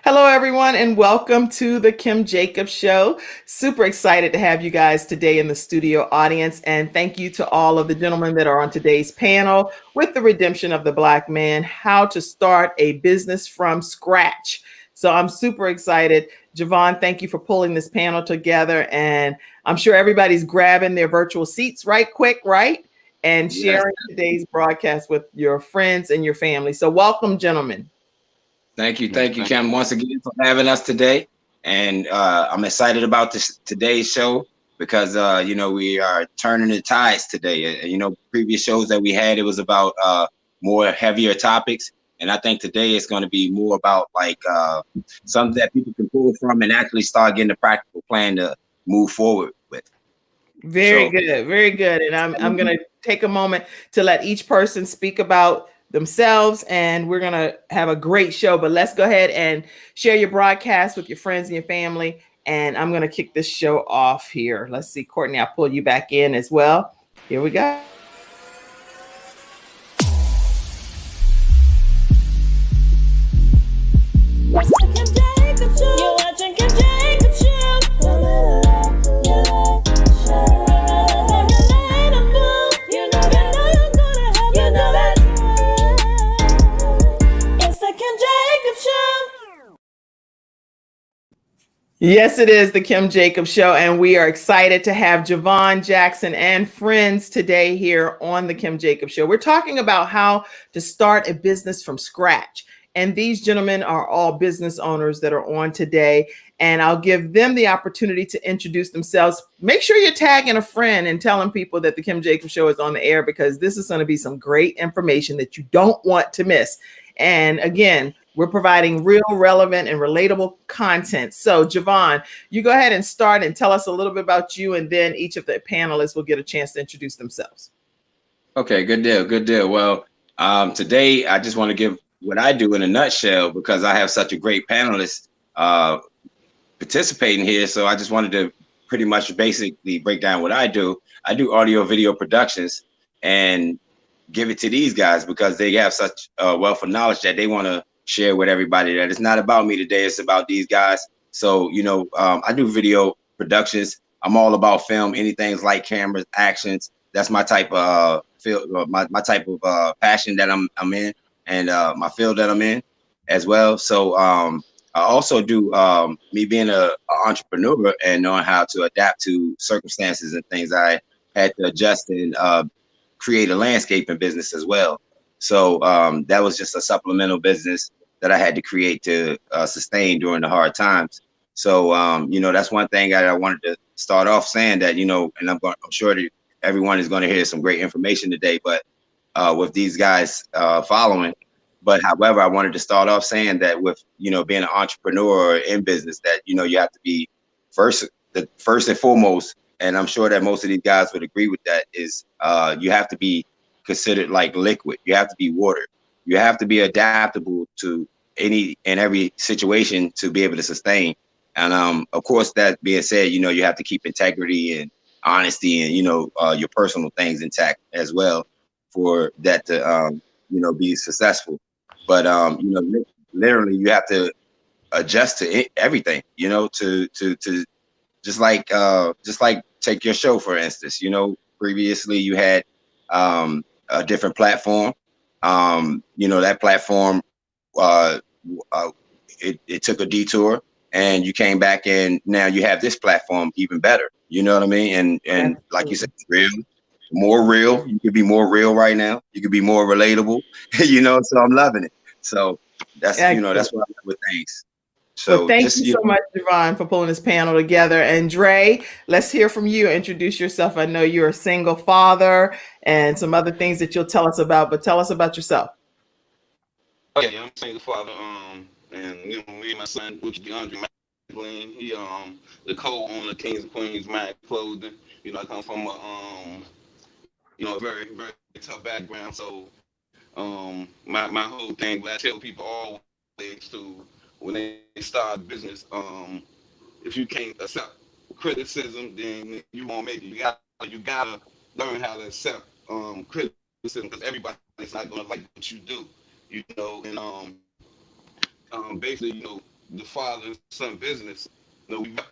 Hello, everyone, and welcome to the Kim Jacobs Show. Super excited to have you guys today in the studio audience. And thank you to all of the gentlemen that are on today's panel with the redemption of the Black man, how to start a business from scratch. So I'm super excited. Javon, thank you for pulling this panel together. And I'm sure everybody's grabbing their virtual seats right quick, right? And sharing today's broadcast with your friends and your family. So welcome, gentlemen. Thank you, Kim, once again for having us today. And I'm excited about today's show because we are turning the tides today. Previous shows that we had, it was about more heavier topics, and I think today it's going to be more about like something that people can pull from and actually start getting a practical plan to move forward with. Very good, very good. And I'm going to take a moment to let each person speak about themselves, and we're going to have a great show. But let's go ahead and share your broadcast with your friends and your family. And I'm going to kick this show off here. Let's see, Courtney, I'll pull you back in as well. Here we go. Yes, it is the Kim Jacobs Show, and we are excited to have Javon Jackson and friends today here on the Kim Jacobs Show. We're talking about how to start a business from scratch, and these gentlemen are all business owners that are on today, and I'll give them the opportunity to introduce themselves. Make sure you're tagging a friend and telling people that the Kim Jacobs Show is on the air, because this is going to be some great information that you don't want to miss. And again, we're providing real, relevant, and relatable content. So, Javon, you go ahead and start and tell us a little bit about you, and then each of the panelists will get a chance to introduce themselves. Okay, good deal. Well, today I just want to give what I do in a nutshell, because I have such a great panelist participating here. So I just wanted to pretty much basically break down what I do. I do audio video productions and give it to these guys because they have such a wealth of knowledge that they want to share with everybody. That it's not about me today, it's about these guys. So I do video productions. I'm all about film, anything like cameras, actions. That's my type of field, my type of passion that I'm in, and my field that I'm in as well. So I also do me being an entrepreneur and knowing how to adapt to circumstances and things. I had to adjust and create a landscaping business as well. So that was just a supplemental business that I had to create to sustain during the hard times. So, that's one thing I wanted to start off saying that, and I'm sure that everyone is going to hear some great information today, but with these guys following. But however, I wanted to start off saying that with, being an entrepreneur in business, that, you have to be first and foremost, and I'm sure that most of these guys would agree with that, is you have to be considered like liquid. You have to be water. You have to be adaptable to any and every situation to be able to sustain. And of course, that being said, you have to keep integrity and honesty and your personal things intact as well for that to be successful. But literally, you have to adjust to everything. To just like take your show for instance. Previously you had a different platform. That platform, it took a detour, and you came back, and now you have this platform even better. You know what I mean? And like you said, more real. You could be more real right now. You could be more relatable. So I'm loving it. So that's that's what I love with things. So well, thank you so much, Javon, for pulling this panel together. And Dre, let's hear from you. Introduce yourself. I know you're a single father and some other things that you'll tell us about, but tell us about yourself. Okay, I'm a single father. And me and my son, which is DeAndre McLean, he the co-owner of Kings and Queens Mag Clothing. I come from a very, very tough background. So my whole thing, what I tell people always to when they start a business, if you can't accept criticism, then you won't make it. You gotta learn how to accept criticism, because everybody's not gonna like what you do, and basically, the father and son business, you know, we got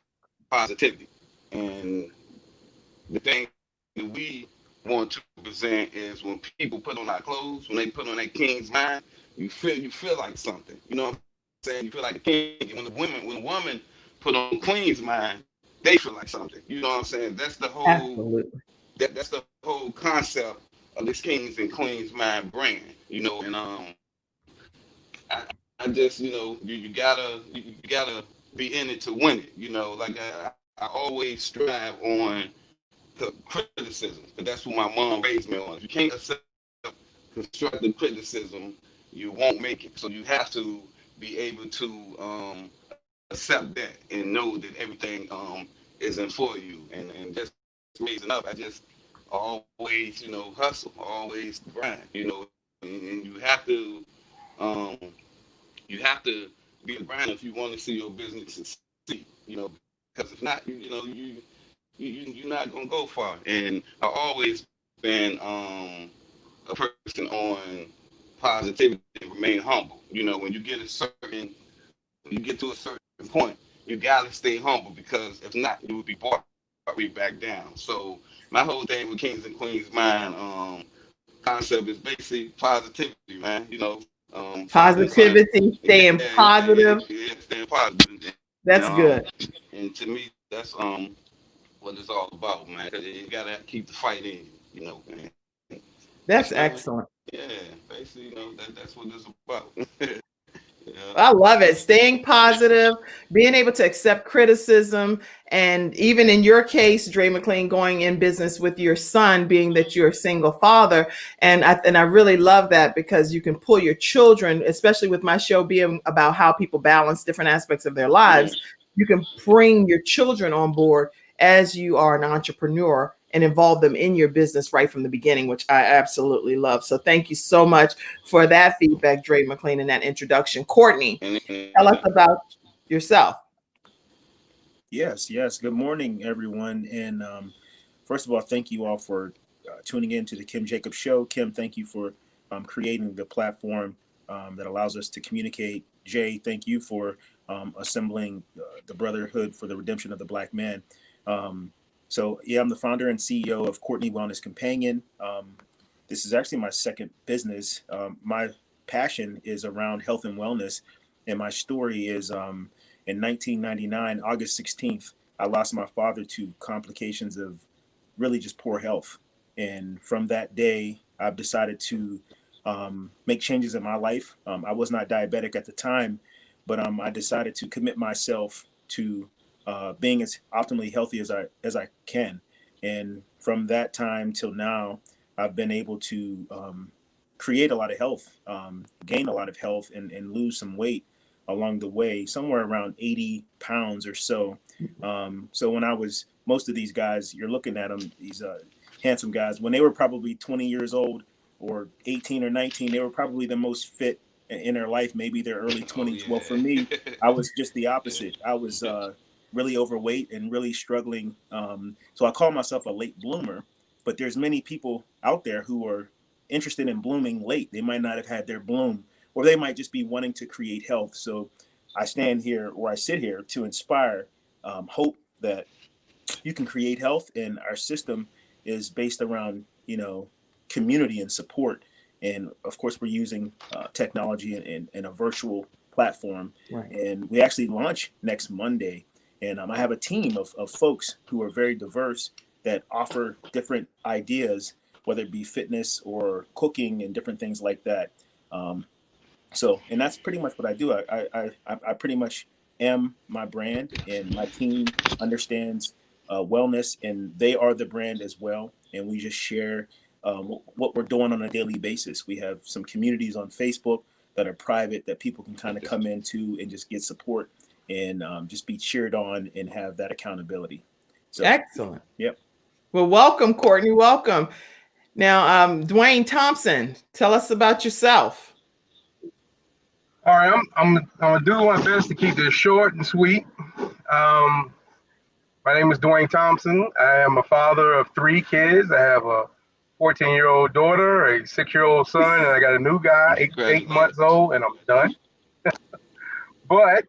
positivity. And the thing that we want to present is when people put on our clothes, when they put on that king's mind, you feel like something. You know what I'm saying? You feel like a king. And when a woman put on queen's mind, they feel like something. You know what I'm saying? That's the whole Absolutely. that's the whole concept of this kings and queens mind brand. You know, and I just, you know, you gotta be in it to win it. You know, like I always strive on the criticism, because that's what my mom raised me on. If you can't accept constructive criticism, you won't make it. So you have to be able to accept that and know that everything isn't for you. And just raising up, I just always, you know, hustle, always grind, you know, and um, you have to be a grinder if you want to see your business succeed, you know, because if not, you know, you're not gonna go far. And I always been a person on positivity and remain humble. You know, when you get to a certain point, you gotta stay humble, because if not, you would be brought right back down. So my whole thing with Kings and Queens Mind concept is basically positivity, man. You know, father and son. Positivity, staying positive. Staying positive. That's good. And to me, that's what it's all about, man. 'Cause you gotta keep the fight in, you know, man. That's excellent. Yeah, basically, you know, that's what it's about. Yeah. I love it. Staying positive, being able to accept criticism, and even in your case, Dre McLean, going in business with your son, being that you're a single father. And I really love that, because you can pull your children, especially with my show being about how people balance different aspects of their lives. You can bring your children on board as you are an entrepreneur and involve them in your business right from the beginning, which I absolutely love. So thank you so much for that feedback, Dre McLean, and that introduction. Courtney, tell us about yourself. Yes. Good morning, everyone. And first of all, thank you all for tuning in to the Kim Jacobs Show. Kim, thank you for creating the platform that allows us to communicate. Jay, thank you for assembling the Brotherhood for the Redemption of the Black Man. So yeah, I'm the founder and CEO of Courtney Wellness Companion. This is actually my second business. My passion is around health and wellness. And my story is in 1999, August 16th, I lost my father to complications of really just poor health. And from that day, I've decided to make changes in my life. I was not diabetic at the time, but I decided to commit myself to being as optimally healthy as I can. And from that time till now, I've been able to create a lot of health, gain a lot of health, and lose some weight along the way, somewhere around 80 pounds or so. So when most of these guys, you're looking at them, these handsome guys, when they were probably 20 years old or 18 or 19, they were probably the most fit in their life, maybe their early 20s. Oh, yeah. Well, for me, I was just the opposite. I was really overweight and really struggling. So I call myself a late bloomer, but there's many people out there who are interested in blooming late. They might not have had their bloom, or they might just be wanting to create health. So I stand here, or I sit here to inspire hope that you can create health, and our system is based around, community and support. And of course, we're using technology and a virtual platform. Right. And we actually launch next Monday. And I have a team of folks who are very diverse that offer different ideas, whether it be fitness or cooking and different things like that. And that's pretty much what I do. I pretty much am my brand, and my team understands wellness, and they are the brand as well. And we just share what we're doing on a daily basis. We have some communities on Facebook that are private that people can kind of come into and just get support and just be cheered on and have that accountability. So, excellent. Yep. Well, welcome, Courtney. Welcome. Now, Dwayne Thompson, tell us about yourself. All right, I'm gonna do my best to keep this short and sweet. My name is Dwayne Thompson. I am a father of 3 kids. I have a 14-year-old daughter, a 6-year-old son, and I got a new guy, 8 months old, and I'm done. But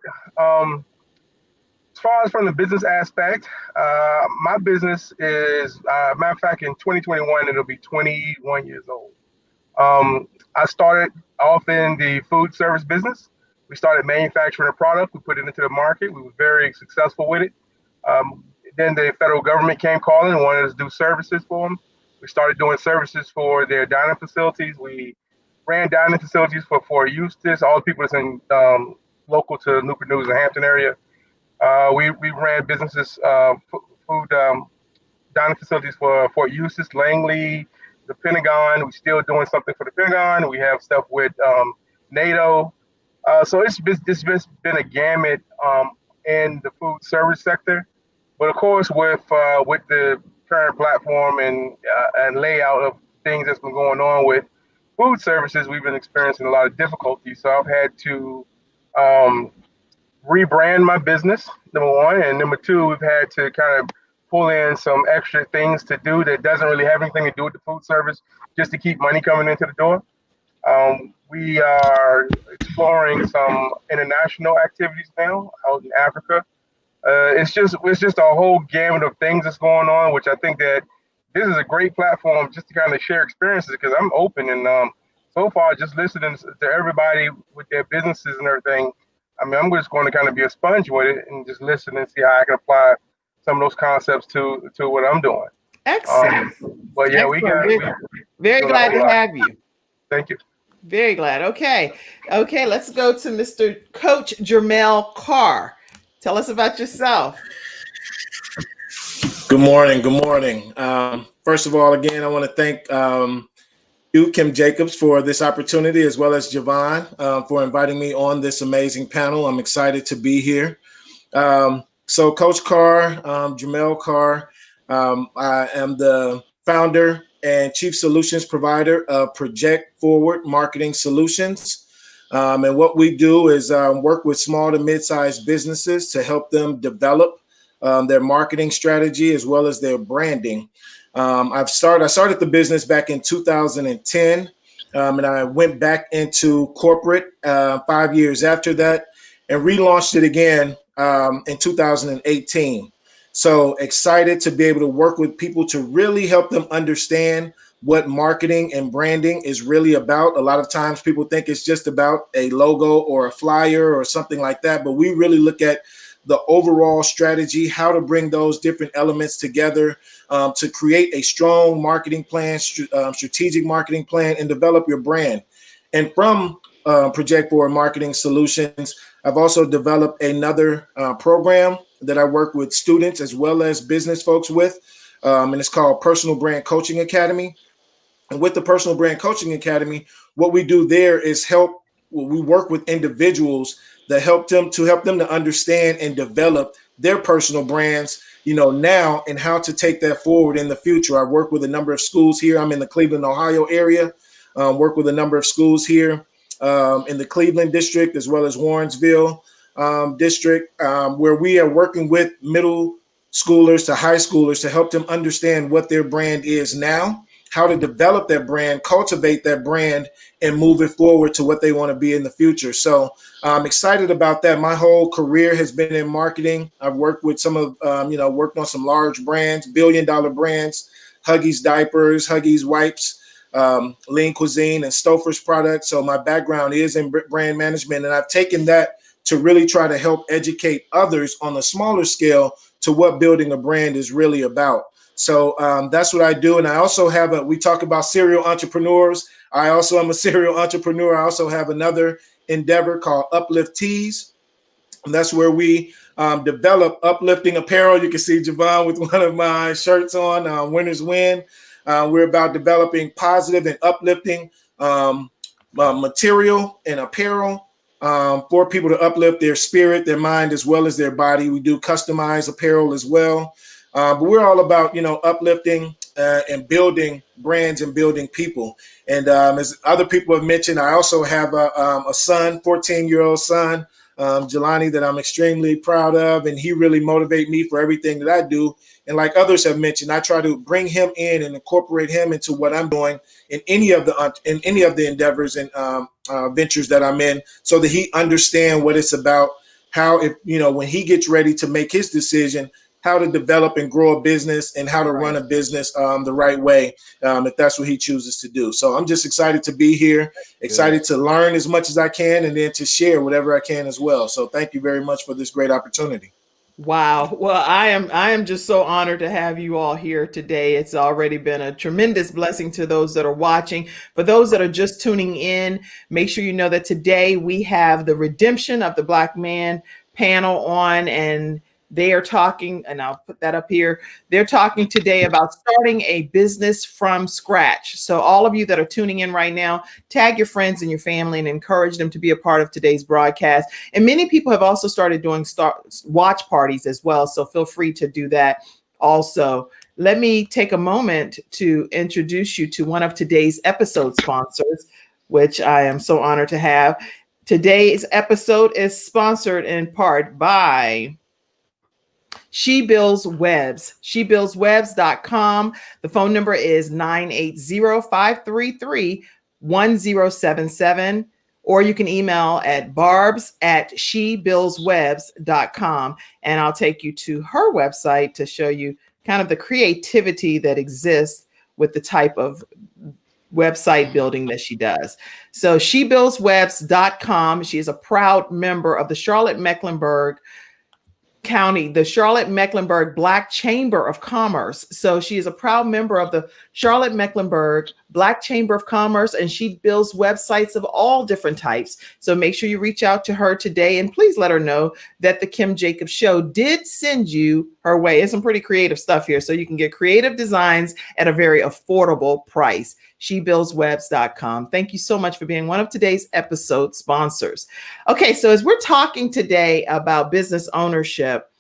as far as from the business aspect, my business is, matter of fact, in 2021, it'll be 21 years old. I started off in the food service business. We started manufacturing a product. We put it into the market. We were very successful with it. Um, then the federal government came calling and wanted us to do services for them. We started doing services for their dining facilities. We ran dining facilities for Fort Eustis, all the people that's in local to Newport News and Hampton area. We ran businesses, food dining facilities for Fort Eustis, Langley, the Pentagon. We're still doing something for the Pentagon. We have stuff with NATO. So it's been a gamut in the food service sector. But of course, with the current platform and layout of things that's been going on with food services, we've been experiencing a lot of difficulty. So I've had to um, rebrand my business, number one, and number two, we've had to kind of pull in some extra things to do that doesn't really have anything to do with the food service, just to keep money coming into the door. We are exploring some international activities now out in Africa. It's just a whole gamut of things that's going on, which I think that this is a great platform just to kind of share experiences because I'm open and so far just listening to everybody with their businesses and everything. I mean, I'm just going to kind of be a sponge with it and just listen and see how I can apply some of those concepts to what I'm doing. Excellent. But yeah, we got. Excellent. Very doing a glad whole to lot. have you. Thank you. Very glad. Okay. Okay, let's go to Mr. Coach JERMEL CARR. Tell us about yourself. Good morning. Good morning. First of all, again, I want to thank you, Kim Jacobs, for this opportunity, as well as Javon for inviting me on this amazing panel. I'm excited to be here. So Coach CARR, JERMEL CARR, I am the founder and chief solutions provider of Project Forward Marketing Solutions. And what we do is work with small to mid-sized businesses to help them develop their marketing strategy as well as their branding. I started the business back in 2010, and I went back into corporate 5 years after that and relaunched it again in 2018. So excited to be able to work with people to really help them understand what marketing and branding is really about. A lot of times people think it's just about a logo or a flyer or something like that, but we really look at the overall strategy, how to bring those different elements together to create a strong marketing plan, strategic marketing plan, and develop your brand. And from Project Forward Marketing Solutions, I've also developed another program that I work with students as well as business folks with, and it's called Personal Brand Coaching Academy. And with the Personal Brand Coaching Academy, what we do there is we work with individuals that help them to understand and develop their personal brands, now, and how to take that forward in the future. I work with a number of schools here. I'm in the Cleveland, Ohio area, work with a number of schools here in the Cleveland district, as well as Warrensville district, where we are working with middle schoolers to high schoolers to help them understand what their brand is now, how to develop that brand, cultivate that brand, and move it forward to what they want to be in the future. So I'm excited about that. My whole career has been in marketing. I've worked with worked on some large brands, billion-dollar brands, Huggies diapers, Huggies wipes, Lean Cuisine, and Stouffer's products. So my background is in brand management, and I've taken that to really try to help educate others on a smaller scale to what building a brand is really about. So that's what I do. And I also we talk about serial entrepreneurs. I also am a serial entrepreneur. I also have another endeavor called Uplift Tees. And that's where we develop uplifting apparel. You can see Javon with one of my shirts on, Winners Win. We're about developing positive and uplifting material and apparel for people to uplift their spirit, their mind, as well as their body. We do customized apparel as well. But we're all about, uplifting and building brands and building people. And as other people have mentioned, I also have a son, 14-year-old son, Jelani, that I'm extremely proud of, and he really motivates me for everything that I do. And like others have mentioned, I try to bring him in and incorporate him into what I'm doing in any of the endeavors and ventures that I'm in, so that he understand what it's about. How, if when he gets ready to make his decision, how to develop and grow a business and how to run a business the right way, if that's what he chooses to do. So I'm just excited to be here, excited to learn as much as I can, and then to share whatever I can as well. So thank you very much for this great opportunity. Wow. Well, I am just so honored to have you all here today. It's already been a tremendous blessing to those that are watching. For those that are just tuning in, make sure you know that today we have the Redemption of the Black Man panel on, and they are talking, and I'll put that up here. They're talking today about starting a business from scratch. So all of you that are tuning in right now, tag your friends and your family and encourage them to be a part of today's broadcast. And many people have also started doing watch parties as well. So feel free to do that also. Let me take a moment to introduce you to one of today's episode sponsors, which I am so honored to have. Today's episode is sponsored in part by She Builds Webs, shebuildswebs.com. The phone number is 980-533-1077, or you can email at barbs@shebuildswebs.com, and I'll take you to her website to show you kind of the creativity that exists with the type of website building that she does. So shebuildswebs.com. She is a proud member of the Charlotte-Mecklenburg County, the Charlotte-Mecklenburg Black Chamber of Commerce. So she is a proud member of the Charlotte-Mecklenburg Black Chamber of Commerce, and she builds websites of all different types. So make sure you reach out to her today, and please let her know that the Kim Jacobs Show did send you her way. It's some pretty creative stuff here, so you can get creative designs at a very affordable price. shebuildswebs.com. Thank you so much for being one of today's episode sponsors. Okay, so as we're talking today about business ownership,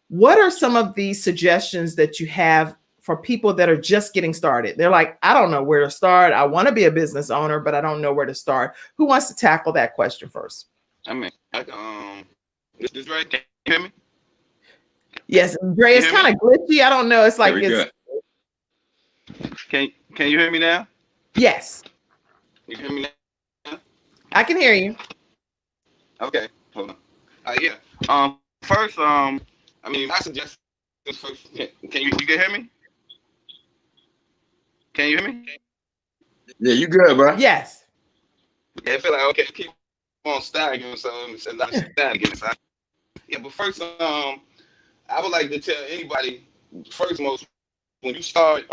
what are some of the suggestions that you have for people that are just getting started? They're like, I don't know where to start. I want to be a business owner, but I don't know where to start. Who wants to tackle that question first? I mean, this right? Can you hear me? Yes, Dre, it's kind of glitchy. I don't know. It's like it's. Can you hear me now? Yes. You can hear me now? I can hear you. Okay, hold on. Yeah. First, I mean, I suggest this first. Can you hear me? Can you hear me? Yeah, you good, bro? Yes. Yeah, I feel like okay, keep on staggering, so it's a lot of staggering. So yeah, but first, I would like to tell anybody, first most, when you start,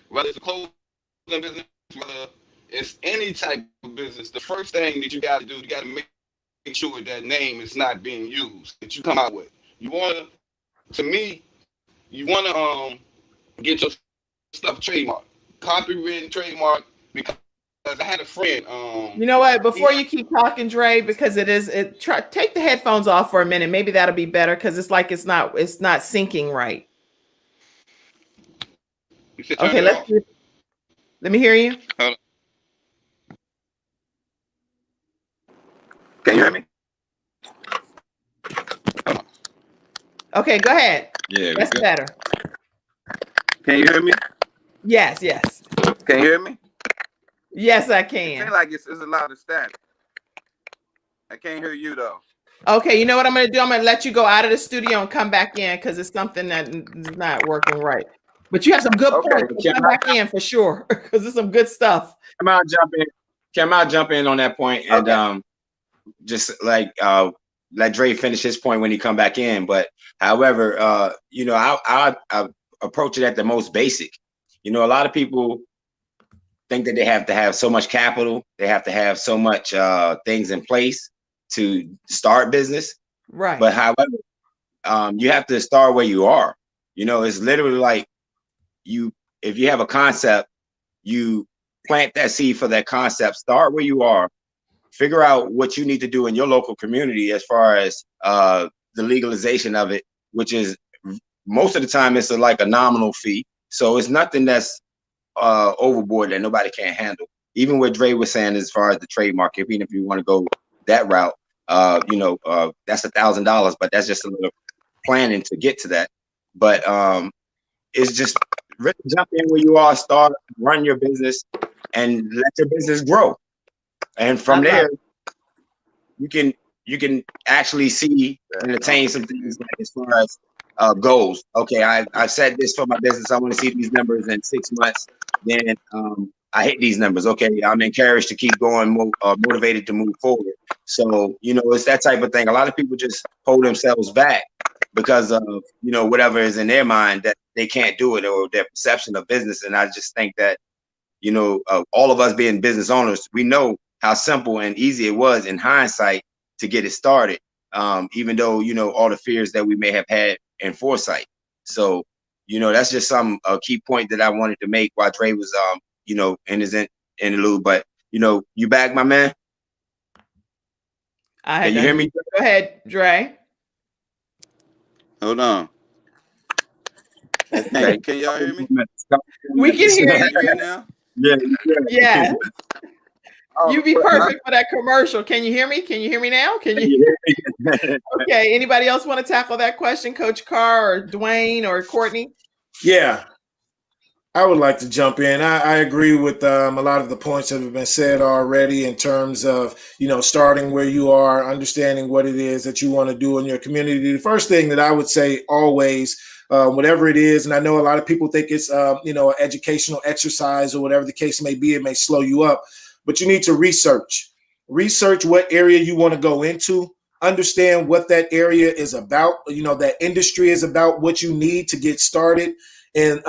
whether it's a clothing business, whether it's any type of business, the first thing that you got to do, you got to make sure that name is not being used, that you come out with. You want to get your stuff trademarked, copywritten, trademark, because I had a friend. You know what? Before you keep talking, Dre, because take the headphones off for a minute. Maybe that'll be better, because it's like it's not syncing right. Okay, let me hear you. Can you hear me? Okay, go ahead. Yeah, that's better. Can you hear me? Yes. Can you hear me? Yes, I can. It seems like it's a lot of static. I can't hear you though. Okay, you know what I'm going to do? I'm going to let you go out of the studio and come back in, because it's something that is not working right. But you have some good points. Come back in for sure, because there's some good stuff. I'll jump in on that point, and just like let Dre finish his point when he come back in. But however, I approach it at the most basic. A lot of people think that they have to have so much capital, they have to have so much things in place to start business. Right. But however, you have to start where you are. It's literally like if you have a concept, you plant that seed for that concept, start where you are, figure out what you need to do in your local community as far as the legalization of it, which is most of the time it's like a nominal fee. So it's nothing that's overboard that nobody can't handle. Even what Dre was saying as far as the trademark, even if you want to go that route, that's $1,000, but that's just a little planning to get to that. But it's just really jump in where you are, start, run your business, and let your business grow. And from there, you can actually see and attain some things like as far as goals. Okay, I've said this for my business. I want to see these numbers in 6 months. Then I hit these numbers. Okay, I'm encouraged to keep going, motivated to move forward. So, it's that type of thing. A lot of people just hold themselves back because of, whatever is in their mind that they can't do it, or their perception of business. And I just think that, all of us being business owners, we know how simple and easy it was in hindsight to get it started. Even though, all the fears that we may have had in foresight. So, that's just a key point that I wanted to make while Dre was, in his interlude. But, you back, my man? Can you hear me? Go ahead, Dre. Hold on. Okay. Can y'all hear me? We can hear Can you you. hear me now? Yeah. You be perfect for that commercial. Can you hear me? Can you hear me now? Can you? Okay. Anybody else want to tackle that question, Coach CARR or Dwayne or Courtney? Yeah, I would like to jump in. I agree with a lot of the points that have been said already in terms of, starting where you are, understanding what it is that you want to do in your community. The first thing that I would say always, whatever it is, and I know a lot of people think it's, an educational exercise or whatever the case may be, it may slow you up, but you need to research what area you want to go into, understand what that area is about, that industry is about, what you need to get started. And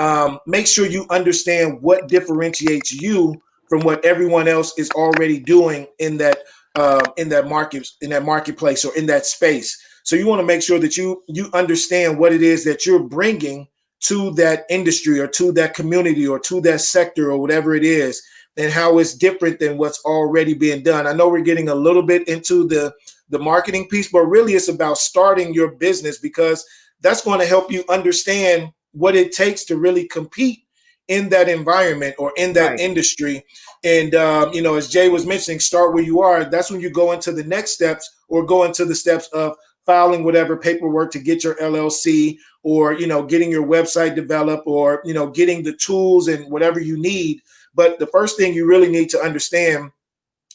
make sure you understand what differentiates you from what everyone else is already doing in that marketplace or in that space. So you want to make sure that you understand what it is that you're bringing to that industry or to that community or to that sector or whatever it is, and how it's different than what's already being done. I know we're getting a little bit into the marketing piece, but really it's about starting your business, because that's going to help you understand what it takes to really compete in that environment or in that industry. And, as Jay was mentioning, start where you are. That's when you go into the next steps, or go into the steps of filing whatever paperwork to get your LLC, or, getting your website developed, or, getting the tools and whatever you need. But the first thing you really need to understand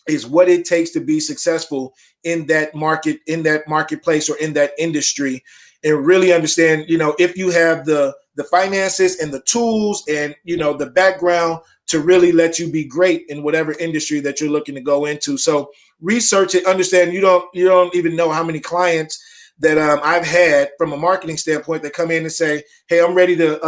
is what it takes to be successful in that market, in that marketplace, or in that industry. And really understand, if you have the finances and the tools and, the background to really let you be great in whatever industry that you're looking to go into. So research it, understand you don't even know how many clients that I've had from a marketing standpoint that come in and say, hey, I'm ready to,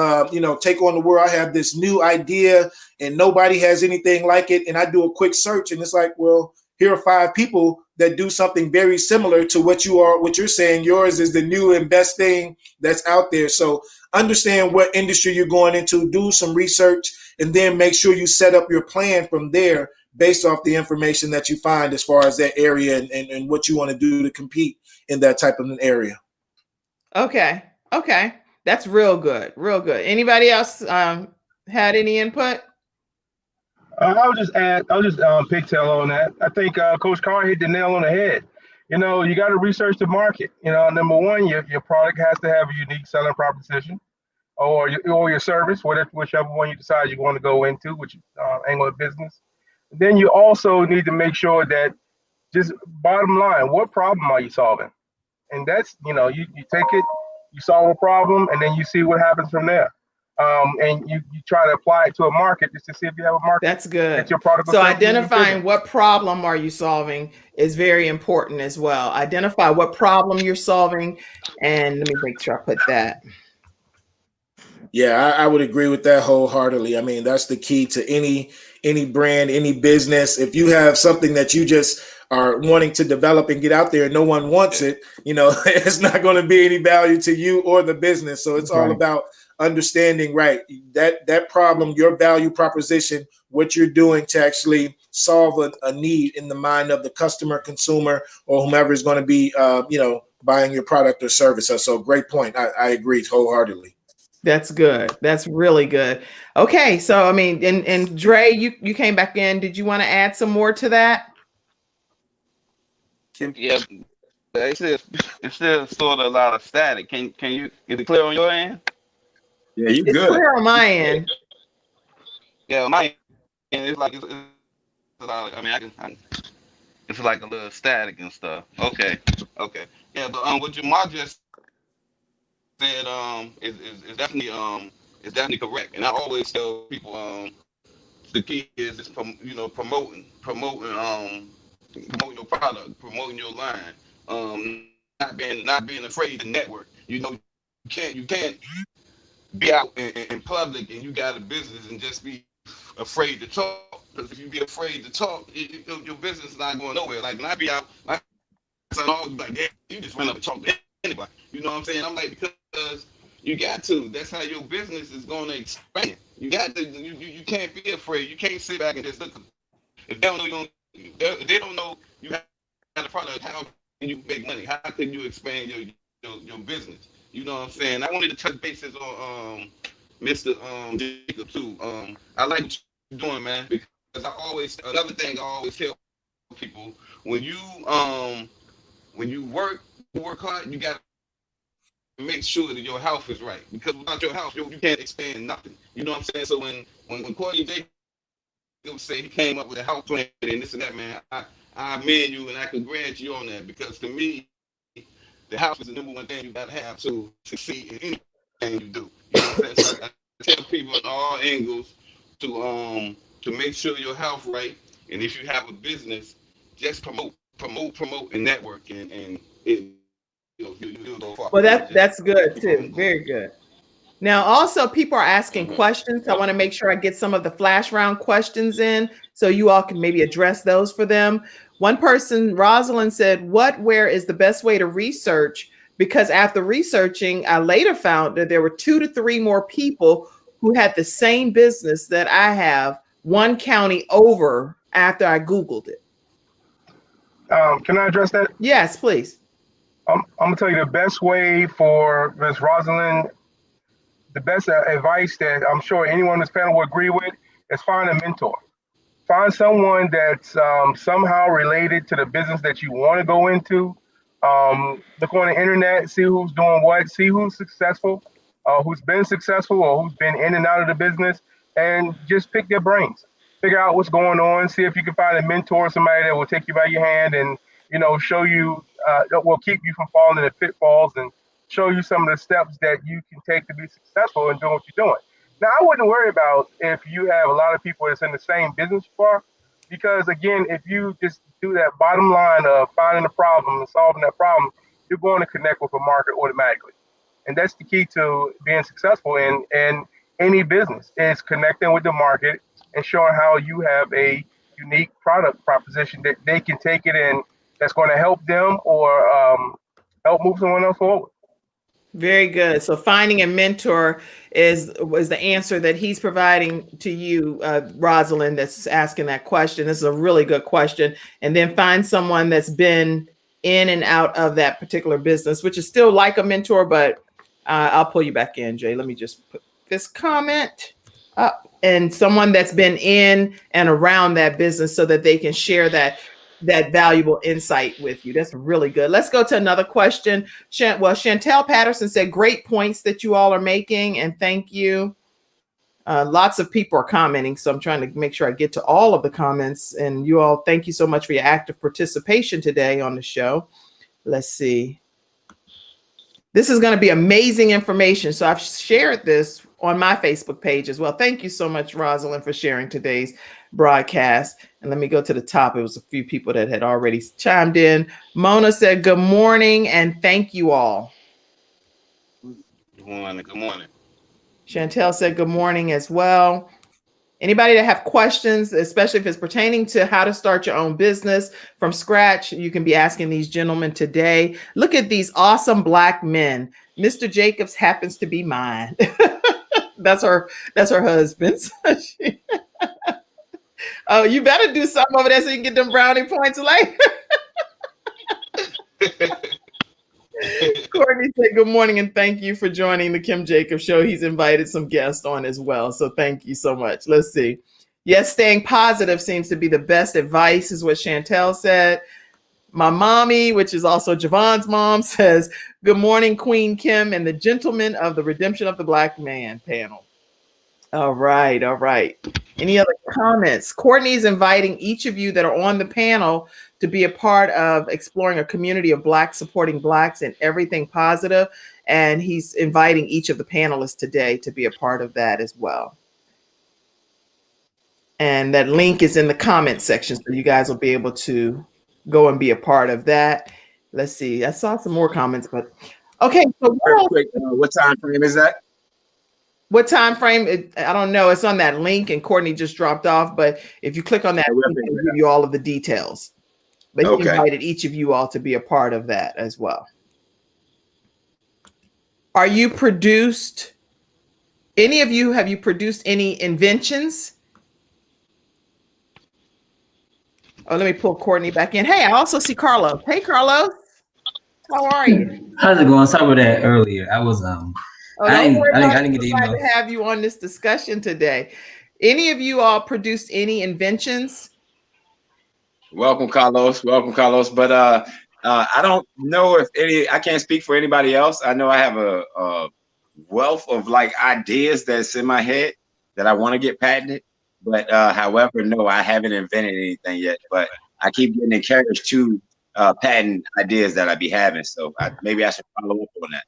take on the world. I have this new idea and nobody has anything like it. And I do a quick search and it's like, well, here are 5 people that do something very similar to what you're saying. Yours is the new and best thing that's out there. So understand what industry you're going into, do some research, and then make sure you set up your plan from there based off the information that you find as far as that area and what you want to do to compete in that type of an area. Okay. That's real good. Anybody else had any input? I'll just pigtail on that. I think Coach CARR hit the nail on the head. You got to research the market. Number one, your product has to have a unique selling proposition, or your service, whichever one you decide you want to go into, which angle of business. Then you also need to make sure that, just bottom line, what problem are you solving? And that's, you take it, you solve a problem, and then you see what happens from there. And you try to apply it to a market just to see if you have a market. That's good. That's your product. So identifying what problem are you solving is very important as well. Identify what problem you're solving. And let me make sure I put that. Yeah, I would agree with that wholeheartedly. I mean, that's the key to any brand, any business. If you have something that you just are wanting to develop and get out there and no one wants it, it's not going to be any value to you or the business. So it's all about understanding, that problem, your value proposition, what you're doing to actually solve a need in the mind of the customer, consumer, or whomever is going to be, buying your product or service. So great point. I agree wholeheartedly. That's good. That's really good. Okay, so I mean, and Dre, you came back in. Did you want to add some more to that? Kim, Yeah, but it's still sort of a lot of static. Can you is it clear on your end? Yeah, you It's good. clear on my end. Yeah, my end it's like it's a lot of, I mean it's like a little static and stuff. Okay, okay. Yeah, but what Jamal just said is definitely correct. And I always tell people the key is promoting your product, promoting your line, not being afraid to network. You can't be out in public and you got a business and just be afraid to talk. Because if you be afraid to talk, your business is not going nowhere. Like when I be out, my son always be like, "Yeah, you just run up and talk to anybody." You know what I'm saying? I'm like, because you got to. That's how your business is going to expand. You got to. You can't be afraid. You can't sit back and just look. If they don't know if they don't know you have a product, how can you make money? How can you expand your business? You know what I'm saying? I wanted to touch bases on Mr. Jacob too. I like what you're doing, man, because another thing I always tell people when you work hard, you got to make sure that your health is right, because without your health, you can't expand nothing. You know what I'm saying? So when Courtney Jacob say he came up with a health plan and this and that, man, I commend you and I congratulate you on that, because to me, the house is the number one thing you gotta have to succeed in anything you do. You know what I'm saying? So I tell people in all angles to make sure your health right, and if you have a business, just promote, and network, and you'll go far. Well, that's good too. Very good. Now, also, people are asking questions. I want to make sure I get some of the flash round questions in so you all can maybe address those for them. One person, Rosalind, said, where is the best way to research? Because after researching, I later found that there were 2 to 3 more people who had the same business that I have, one county over, after I Googled it. Can I address that? Yes, please. I'm gonna tell you the best way for Ms. Rosalind. The best advice that I'm sure anyone on this panel will agree with is find a mentor. Find someone that's somehow related to the business that you want to go into. Look on the internet, see who's doing what, see who's successful, who's been successful, or who's been in and out of the business, and just pick their brains. Figure out what's going on. See if you can find a mentor, somebody that will take you by your hand and show you, that will keep you from falling into pitfalls and show you some of the steps that you can take to be successful in doing what you're doing. Now, I wouldn't worry about if you have a lot of people that's in the same business you are, because again, if you just do that bottom line of finding a problem and solving that problem, you're going to connect with a market automatically. And that's the key to being successful in any business, is connecting with the market and showing how you have a unique product proposition that they can take it in, that's going to help them or help move someone else forward. Very good. So finding a mentor was the answer that he's providing to you, Rosalind, that's asking that question. This is a really good question. And then find someone that's been in and out of that particular business, which is still like a mentor, but I'll pull you back in, Jay. Let me just put this comment up. And someone that's been in and around that business so that they can share that valuable insight with you. That's really good. Let's go to another question. Chantelle Patterson said, great points that you all are making, and thank you. Lots of people are commenting, so I'm trying to make sure I get to all of the comments. And you all, thank you so much for your active participation today on the show. Let's see. This is going to be amazing information. So I've shared this on my Facebook page as well. Thank you so much, Rosalind, for sharing today's broadcast. And let me go to the top. It was a few people that had already chimed in. Mona said, good morning, and thank you all. Good morning. Chantelle said, good morning as well. Anybody that have questions, especially if it's pertaining to how to start your own business from scratch, you can be asking these gentlemen today. Look at these awesome Black men. Mr. Jacobs happens to be mine. That's her husband's. Oh, you better do something over there so you can get them brownie points later. Courtney said, good morning and thank you for joining the Kim Jacobs Show. He's invited some guests on as well. So thank you so much. Let's see. Yes, staying positive seems to be the best advice is what Chantelle said. My mommy, which is also Javon's mom, says, good morning, Queen Kim and the gentlemen of the Redemption of the Black Man panel. All right. All right. Any other comments? Courtney's inviting each of you that are on the panel to be a part of exploring a community of Blacks supporting Blacks and everything positive. And he's inviting each of the panelists today to be a part of that as well. And that link is in the comment section, so you guys will be able to go and be a part of that. Let's see. I saw some more comments, but okay. So Real quick, what time frame is that? what time frame? I don't know. It's on that link, and Courtney just dropped off. But if you click on that link, it'll give you all of the details. But he invited each of you all to be a part of that as well. Are you produced? Any of you, have you produced any inventions? Oh, let me pull Courtney back in. Hey, I also see Carlos. Hey, Carlos. How are you? How's it going? Sorry about that earlier. I was I didn't get the email. Glad to have you on this discussion today. Any of you all produced any inventions? Welcome, Carlos. Welcome, Carlos. But I don't know if any. I can't speak for anybody else. I know I have a wealth of like ideas that's in my head that I want to get patented. But however, no, I haven't invented anything yet. But I keep getting encouraged to patent ideas that I be having. So maybe I should follow up on that.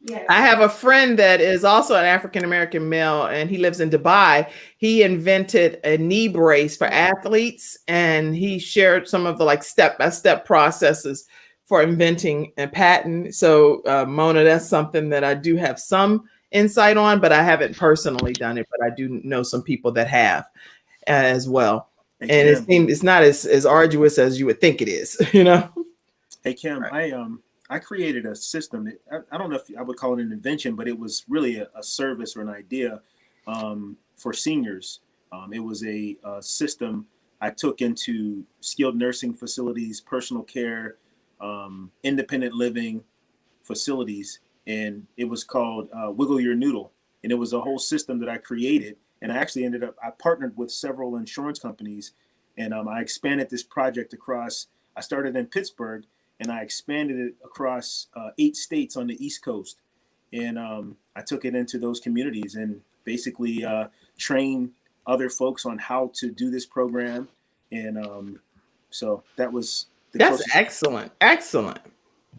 Yeah. I have a friend that is also an African-American male, and he lives in Dubai. He invented a knee brace for athletes, and he shared some of the like step-by-step processes for inventing a patent. So Mona, that's something that I do have some insight on, but I haven't personally done it, but I do know some people that have as well. And it seems it's not as arduous as you would think it is, you know? Hey, Kim, I created a system that I don't know if I would call it an invention, but it was really a service or an idea for seniors. It was a system I took into skilled nursing facilities, personal care, independent living facilities, and it was called Wiggle Your Noodle. And it was a whole system that I created. And I actually I partnered with several insurance companies, and I expanded this project across, I started in Pittsburgh, and I expanded it across 8 states on the East Coast. And I took it into those communities and basically trained other folks on how to do this program. And so that's excellent. Excellent.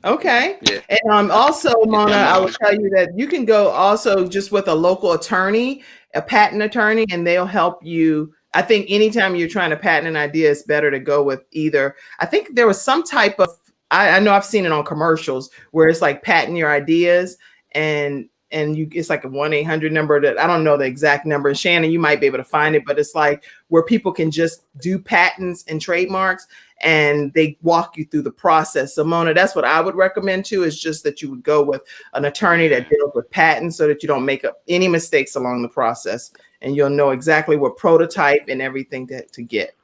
Okay. Yeah. And also, Mona, I will tell you that you can go also just with a local attorney, a patent attorney, and they'll help you. I think anytime you're trying to patent an idea, it's better to go with either. I think there was some type of, I know I've seen it on commercials where it's like patent your ideas and it's like a 1-800 number that I don't know the exact number. Shannon, you might be able to find it, but it's like where people can just do patents and trademarks and they walk you through the process. So Mona, that's what I would recommend too, is just that you would go with an attorney that deals with patents so that you don't make up any mistakes along the process and you'll know exactly what prototype and everything to get.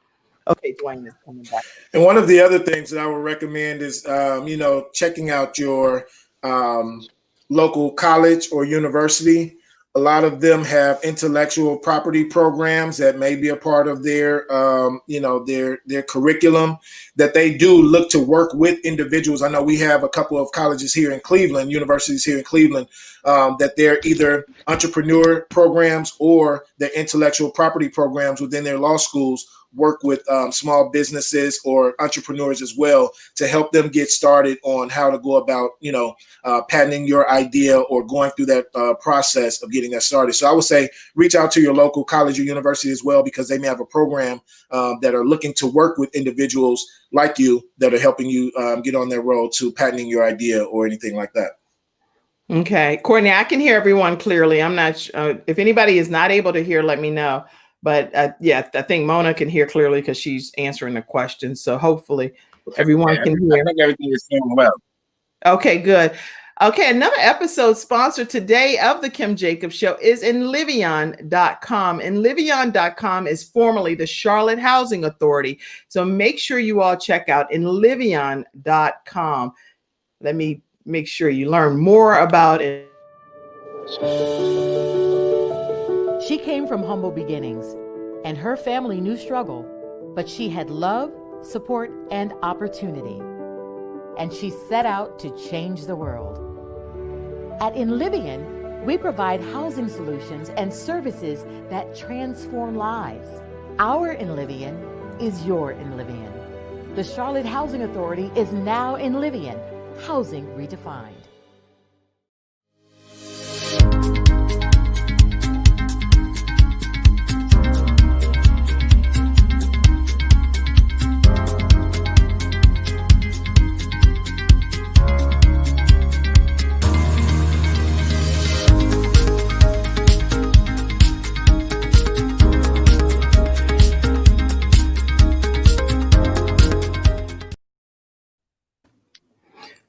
Okay, Dwayne is coming back. And one of the other things that I would recommend is, checking out your local college or university. A lot of them have intellectual property programs that may be a part of their, their curriculum, that they do look to work with individuals. I know we have a couple of colleges here in Cleveland, universities here in Cleveland, that they're either entrepreneur programs or their intellectual property programs within their law schools work with small businesses or entrepreneurs as well to help them get started on how to go about, patenting your idea or going through that process of getting that started. So I would say reach out to your local college or university as well, because they may have a program that are looking to work with individuals like you that are helping you get on their road to patenting your idea or anything like that. Okay, Courtney, I can hear everyone clearly. I'm not sure if anybody is not able to hear, let me know. But I think Mona can hear clearly because she's answering the question. So hopefully everyone can hear. I think everything is going well. Okay, good. Okay, another episode sponsored today of the Kim Jacobs Show is Enlivion.com. Enlivion.com is formerly the Charlotte Housing Authority. So make sure you all check out Enlivion.com. Let me make sure you learn more about it. She came from humble beginnings, and her family knew struggle, but she had love, support, and opportunity. And she set out to change the world. At Inlivian, we provide housing solutions and services that transform lives. Our Inlivian is your Inlivian. The Charlotte Housing Authority is now Inlivian, housing redefined.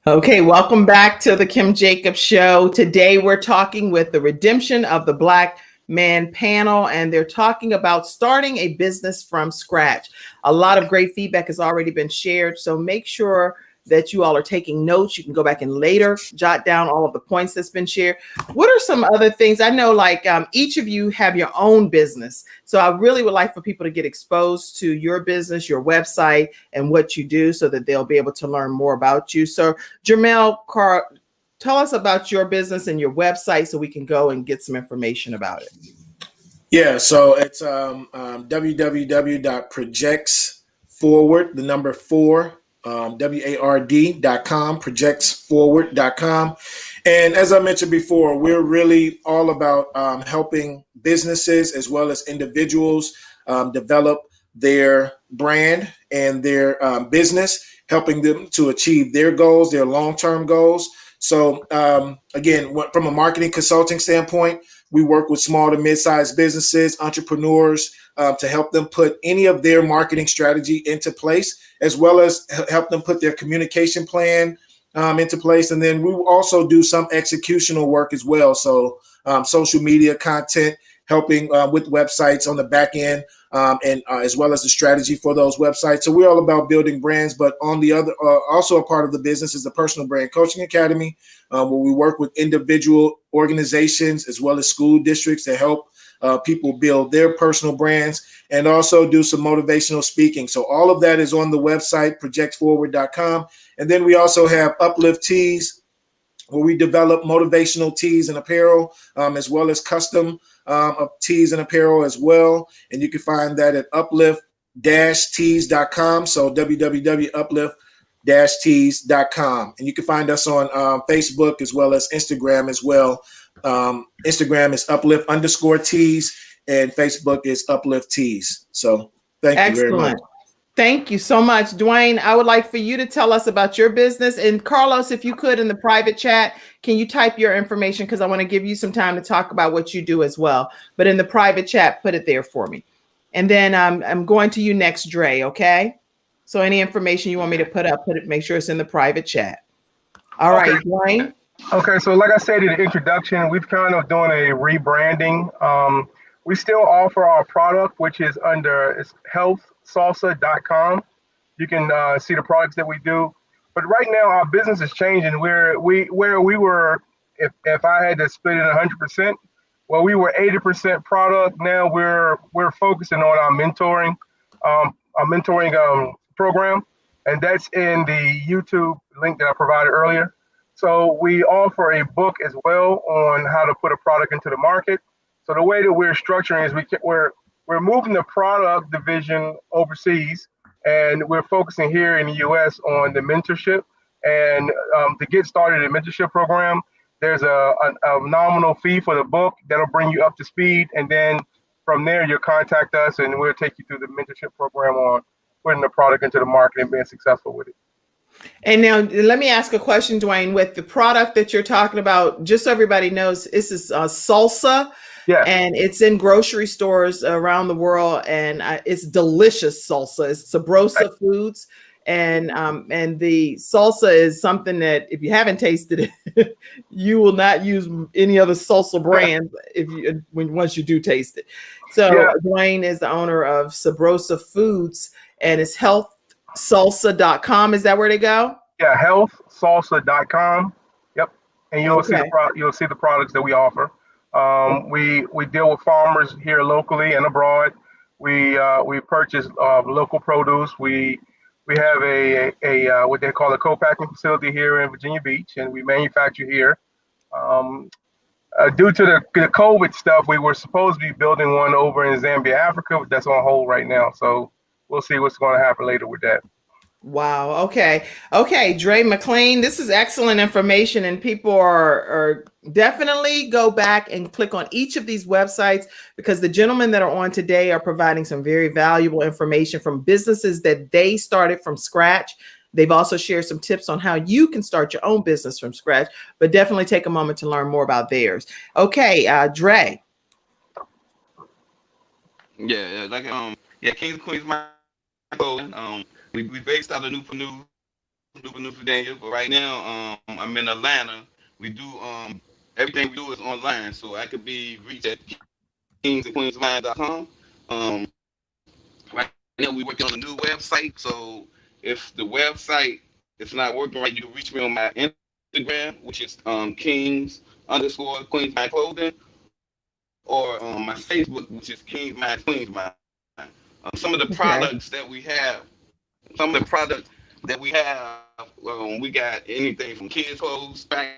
Okay, welcome back to the Kim Jacobs Show. Today we're talking with the Redemption of the Black Man panel, and they're talking about starting a business from scratch. A lot of great feedback has already been shared, so make sure that you all are taking notes. You can go back and later jot down all of the points that's been shared. What are some other things? I know like each of you have your own business. So I really would like for people to get exposed to your business, your website, and what you do so that they'll be able to learn more about you. So JERMEL, CARR, tell us about your business and your website so we can go and get some information about it. Yeah, so it's www.projectsforward, the number 4, WARD.com, projectsforward.com. And as I mentioned before, we're really all about helping businesses as well as individuals develop their brand and their business, helping them to achieve their goals, their long-term goals. So again, from a marketing consulting standpoint, we work with small to mid-sized businesses, entrepreneurs, to help them put any of their marketing strategy into place, as well as help them put their communication plan into place. And then we will also do some executional work as well. So social media content, helping with websites on the back end, and as well as the strategy for those websites. So we're all about building brands, but on the other, also a part of the business is the Personal Brand Coaching Academy, where we work with individual organizations as well as school districts to help people build their personal brands and also do some motivational speaking. So all of that is on the website, projectforward.com. And then we also have Uplift Tees, where we develop motivational tees and apparel, as well as custom tees and apparel as well. And you can find that at uplift-tees.com. So www.uplift-tees.com. And you can find us on Facebook as well as Instagram as well. Instagram is uplift_tees and Facebook is uplift tees. So thank you very much. Thank you so much, Dwayne. I would like for you to tell us about your business. And Carlos, if you could, in the private chat, can you type your information? Because I want to give you some time to talk about what you do as well. But in the private chat, put it there for me. And then I'm going to you next, Dre, okay? So any information you want me to put up, make sure it's in the private chat. All right, Dwayne. Okay, so like I said in the introduction, we've kind of done a rebranding. We still offer our product, which is under healthsalsa.com. You can see the products that we do. But right now, our business is changing. Where we were, if I had to split it 100%, well, we were 80% product. Now we're focusing on our mentoring program, and that's in the YouTube link that I provided earlier. So we offer a book as well on how to put a product into the market. So the way that we're structuring is we're moving the product division overseas, and we're focusing here in the U.S. on the mentorship. And to get started in the mentorship program, there's a nominal fee for the book that'll bring you up to speed. And then from there, you'll contact us, and we'll take you through the mentorship program on putting the product into the market and being successful with it. And now let me ask a question, Dwayne, with the product that you're talking about, just so everybody knows, this is salsa. Yeah. And it's in grocery stores around the world, and it's delicious salsa. It's Sabrosa Foods, and the salsa is something that if you haven't tasted it, you will not use any other salsa brand once you do taste it. So Dwayne is the owner of Sabrosa Foods, and it's healthsalsa.com. Is that where they go? Yeah, healthsalsa.com. and you'll see the products that we offer. We deal with farmers here locally and abroad. We purchase local produce. We have a what they call a co-packing facility here in Virginia Beach, and we manufacture here. Due to the COVID stuff, we were supposed to be building one over in Zambia, Africa, but that's on hold right now. So we'll see what's going to happen later with that. Wow. Okay. Okay. Dre McLean, this is excellent information, and people are definitely go back and click on each of these websites, because the gentlemen that are on today are providing some very valuable information from businesses that they started from scratch. They've also shared some tips on how you can start your own business from scratch, but definitely take a moment to learn more about theirs. Okay. Dre. Yeah. Like, Kings and Queens, my we based out of Newport, Virginia, but right now I'm in Atlanta. We do everything we do is online, so I could be reached at kingsandqueensmind.com. Right now we're working on a new website, so if the website is not working right, you can reach me on my Instagram, which is Kings_Queens Clothing, or my Facebook, which is Kings Mind Queens Mind. Some of the products that we have. We got anything from kids' clothes, back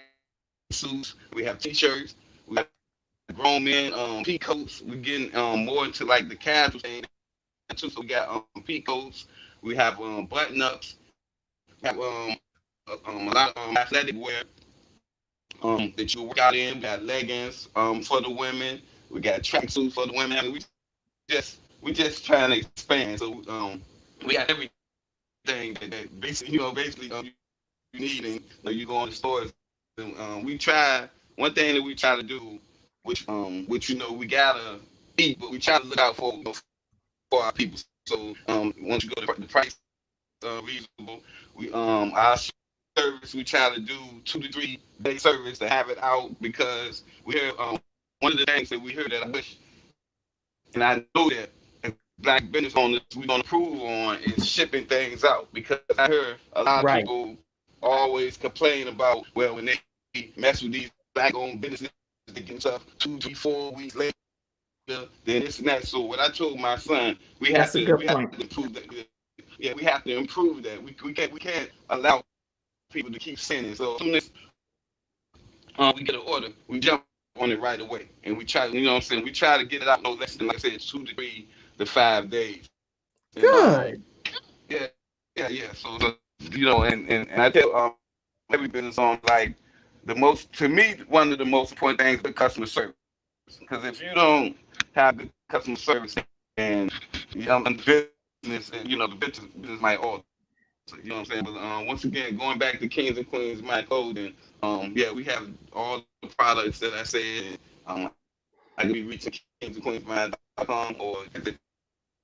suits. We have t-shirts. We have grown men pea coats. We're getting more into like the casual thing too. So we got pea coats. We have button-ups. We have a lot of athletic wear that you work out in. We got leggings for the women. We got tracksuits for the women. I mean, we just trying to expand. So we got everything that basically you need, and you go on the stores. And we try one thing that we try to do, which we gotta eat, but we try to look out for our people. So once you go to the price reasonable, we our service we try to do 2 to 3 day service to have it out, because we hear one of the things that we hear that I wish, and I know that Black business owners we're gonna improve on is shipping things out, because I hear a lot of people always complain about, well, when they mess with these Black-owned businesses, they get stuff 2, 3, 4 weeks later, then this and that. So what I told my son, we have to improve that. Yeah, we have to improve that. We can't allow people to keep sending. So as soon as we get an order, we jump on it right away, and we try. You know what I'm saying? We try to get it out no less than, like I said, 2 to 3 to 5 days. Good. Yeah. So and I tell every business owner, like, to me, one of the most important things is customer service. Because if you don't have good customer service, and the business, the business might alter. You know what I'm saying? But once again, going back to Kings and Queens My Clothing, we have all the products that I said. I can be reaching kingsandqueensmind.com, or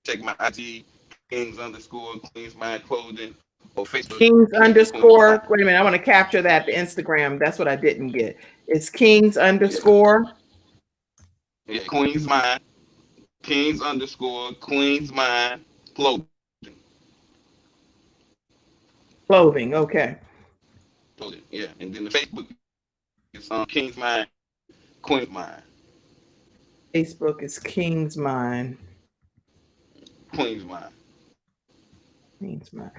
check my IG, Kings_Queens My Clothing, or Facebook. Kings_, wait a minute, I want to capture that, the Instagram. That's what I didn't get. It's Kings_. Yeah, Queens Mind. Kings_Queens Mind Clothing. Clothing, okay. Clothing, yeah. And then the Facebook is Kings Mind, Queens Mind. Facebook is Kings Mind. Queens Mind. Queens Mind.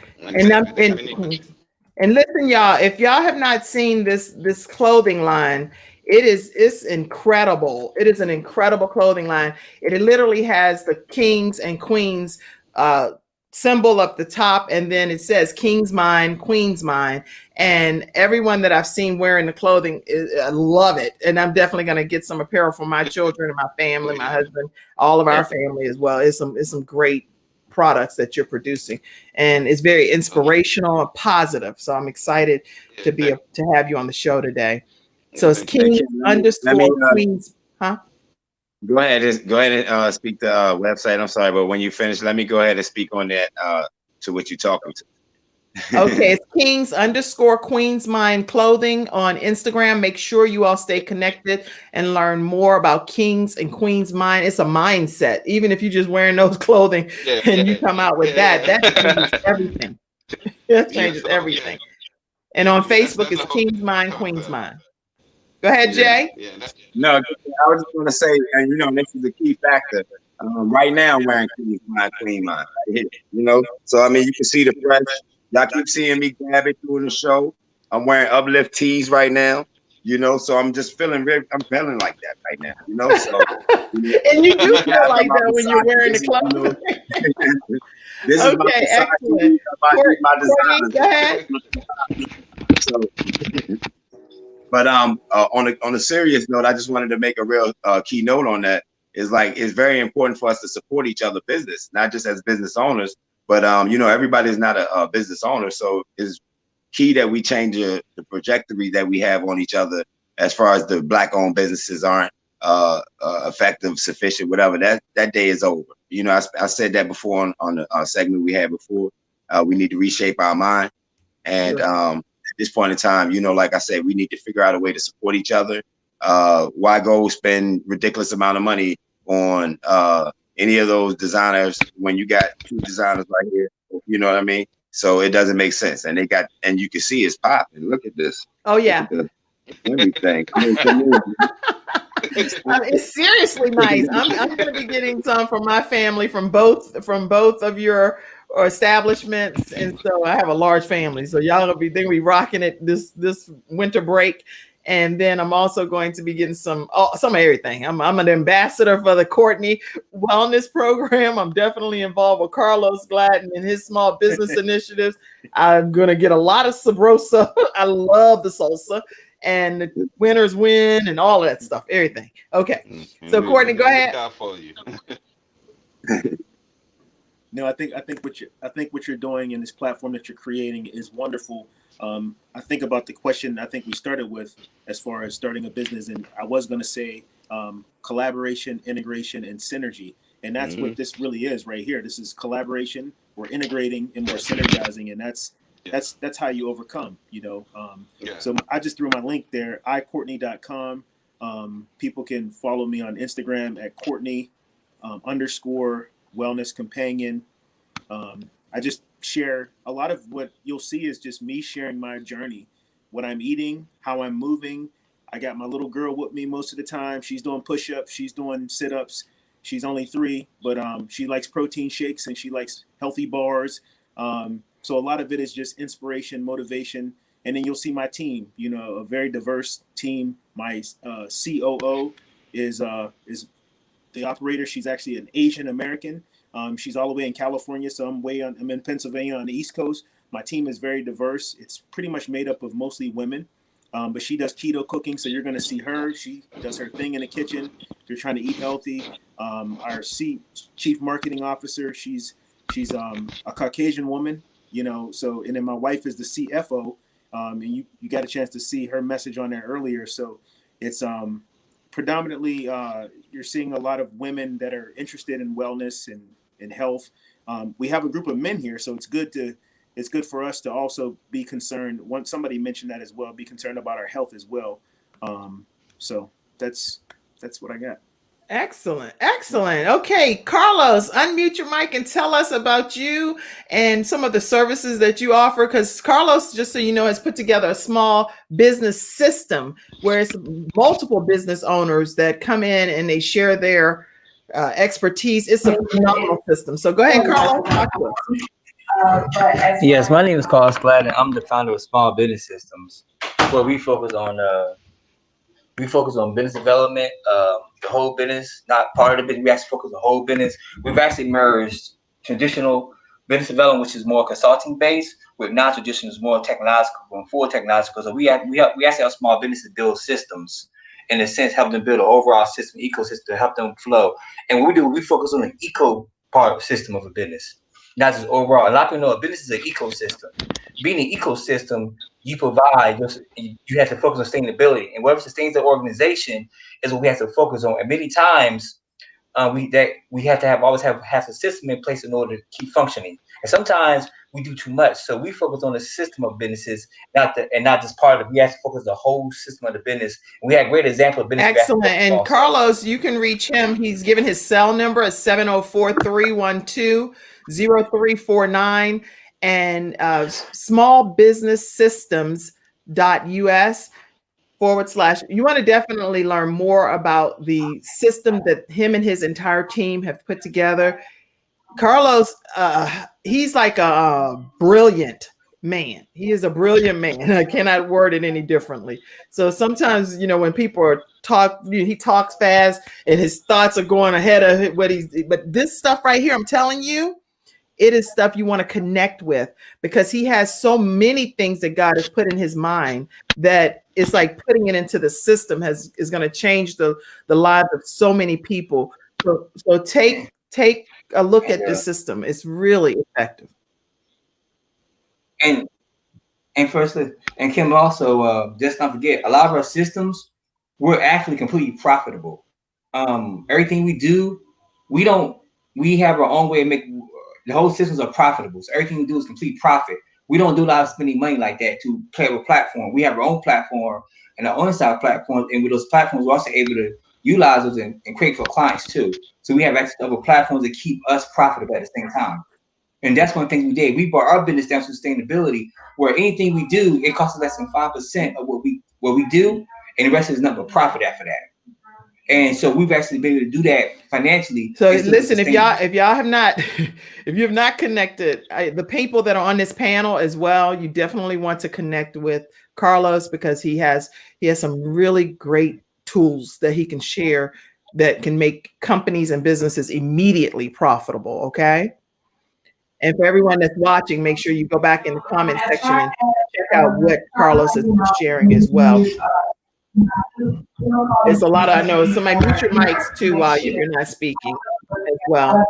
And listen, y'all, if y'all have not seen this clothing line, it's incredible. It is an incredible clothing line. It literally has the kings and queens symbol up the top, and then it says King's Mind, Queen's Mind. And everyone that I've seen wearing the clothing, I love it. And I'm definitely going to get some apparel for my children and my family, my husband, all of our family as well. It's some great products that you're producing, and it's very inspirational and positive. So I'm excited to have you on the show today. So it's Kings_Queens, huh? Go ahead and speak the website. I'm sorry, but when you finish, let me go ahead and speak on that to what you're talking to. Okay, it's Kings_Queens Mind Clothing on Instagram. Make sure you all stay connected and learn more about Kings and Queens Mind. It's a mindset. Even if you're just wearing those clothing and you come out with that changes everything. That changes everything. And on Facebook, it's Kings Mind, Queens Mind. Go ahead, Jay. No, I was just going to say, and you know, this is the key factor. Right now, I'm wearing Queen Mind. Right here, you know, so I mean, you can see the fresh. Y'all keep seeing me grab it during the show. I'm wearing uplift tees right now, you know, so I'm just feeling I'm feeling like that right now, you know. So, and you do feel like that when you're wearing the clothes. This is my excellent. my Courtney, go ahead. So, but on a serious note, I just wanted to make a real key note on that. Is like it's very important for us to support each other business, not just as business owners, but you know, everybody's not a business owner, so it's key that we change the trajectory that we have on each other as far as the Black-owned businesses aren't effective, sufficient, whatever. That day is over. You know, I said that before on the segment we had before. We need to reshape our mind, and at this point in time, you know, like I said, we need to figure out a way to support each other. Why go spend ridiculous amount of money on any of those designers when you got two designers right here? You know what I mean? So it doesn't make sense. And you can see it's popping. Look at this. Oh yeah. Everything. It's seriously nice. I'm going to be getting some from my family from both of your establishments, and so I have a large family. So y'all will be rocking it this winter break. And then I'm also going to be getting some of everything. I'm an ambassador for the Courtney Wellness Program. I'm definitely involved with Carlos Gladden and his small business initiatives. I'm going to get a lot of Sabrosa. I love the salsa and the winners win and all of that stuff, everything. Okay. So Courtney, go ahead. No, I think what you're doing in this platform that you're creating is wonderful. I think about the question I think we started with as far as starting a business, and I was going to say collaboration, integration, and synergy, and that's what this really is right here. This is collaboration. We're integrating and we're synergizing, and that's how you overcome. You know, so I just threw my link there, iCourtney.com. People can follow me on Instagram at Courtney _ Wellness Companion. I just share a lot of what you'll see is just me sharing my journey, what I'm eating, how I'm moving. I got my little girl with me most of the time. She's doing push-ups, she's doing sit-ups. She's only 3, but she likes protein shakes and she likes healthy bars. So a lot of it is just inspiration, motivation. And then you'll see my team, you know, a very diverse team. My COO is the operator. She's actually an Asian American. She's all the way in California, so I'm in Pennsylvania on the East Coast. My team is very diverse. It's pretty much made up of mostly women, but she does keto cooking, so you're going to see her. She does her thing in the kitchen. If you're trying to eat healthy, our chief marketing officer, she's a Caucasian woman, you know. So, and then my wife is the CFO, and you got a chance to see her message on there earlier. So it's predominantly you're seeing a lot of women that are interested in wellness and health. We have a group of men here, so it's good for us to also be concerned. Somebody mentioned that as well, be concerned about our health as well. So that's what I got. Excellent. Okay, Carlos, unmute your mic and tell us about you and some of the services that you offer, because Carlos, just so you know, has put together a small business system where it's multiple business owners that come in and they share their expertise. It's a phenomenal system. So go ahead, Carlos. Talk to us. Yes, my name is Carlos Gladden. I'm the founder of Small Business Systems, where we focus on business development, the whole business, not part of the business. We actually focus on the whole business. We've actually merged traditional business development, which is more consulting based, with non-traditional, is more technological and full technological. So we actually help small businesses build systems, in a sense, help them build an overall system, ecosystem, to help them flow. And what we do, we focus on the eco part system of a business, not just overall. A lot of people know a business is an ecosystem. Being an ecosystem, you have to focus on sustainability, and whatever sustains the organization is what we have to focus on. And many times, we have to always have a system in place in order to keep functioning. And sometimes we do too much, so we focus on the system of businesses, not just part of it. We have to focus on the whole system of the business. And we have great example of business. Excellent. And Carlos, you can reach him. He's given his cell number at 704-312-0349. And smallbusinesssystems.us / you want to definitely learn more about the system that him and his entire team have put together. Carlos, he's like a brilliant man. He is a brilliant man. I cannot word it any differently. So sometimes, when people he talks fast and his thoughts are going ahead of but this stuff right here, I'm telling you, it is stuff you want to connect with, because he has so many things that God has put in his mind that it's like putting it into the system is going to change the lives of so many people. So take a look at this system. It's really effective. And firstly, and Kim, also, just not forget, a lot of our systems, we're actually completely profitable. Everything we do, we have our own way of making, the whole systems are profitable. So everything we do is complete profit. We don't do a lot of spending money like that to play with a platform. We have our own platform and our own side platforms. And with those platforms, we're also able to utilize those and create for clients too. So we have access to other platforms that keep us profitable at the same time. And that's one thing we did. We brought our business down to sustainability, where anything we do, it costs less than 5% of what we do, and the rest is nothing but profit after that. And so we've actually been able to do that financially. So listen, if y'all have not, if you have not connected, the people that are on this panel as well, you definitely want to connect with Carlos, because he has some really great tools that he can share that can make companies and businesses immediately profitable. Okay. And for everyone that's watching, make sure you go back in the comment section and check out what Carlos is sharing as well. It's a lot of, I know somebody mute your mics too while you're not speaking as well.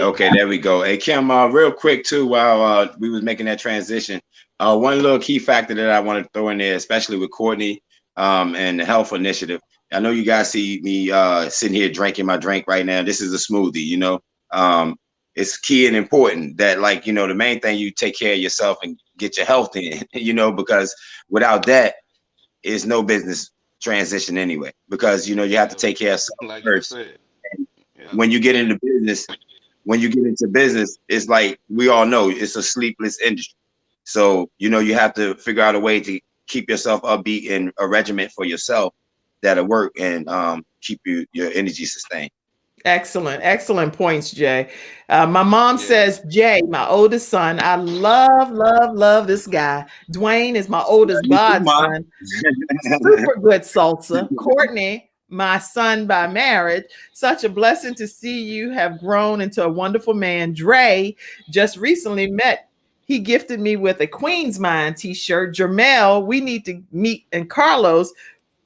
Okay, there we go. Hey, Kim, real quick too, while we was making that transition, one little key factor that I want to throw in there, especially with Courtney and the health initiative. I know you guys see me sitting here drinking my drink right now. This is a smoothie, it's key and important that, like, the main thing, you take care of yourself and get your health in, because without that, it's no business transition anyway, because, you have to take care of yourself first. When you get into business, it's like, we all know it's a sleepless industry. So, you have to figure out a way to keep yourself upbeat and a regimen for yourself that'll work and keep your energy sustained. Excellent points, Jay. My mom says, Jay, my oldest son, I love this guy. Dwayne is my oldest godson. Super good salsa. Courtney, my son by marriage. Such a blessing to see you have grown into a wonderful man. Dre just recently met. He gifted me with a Queen's Mind t-shirt. JERMEL, we need to meet. And Carlos,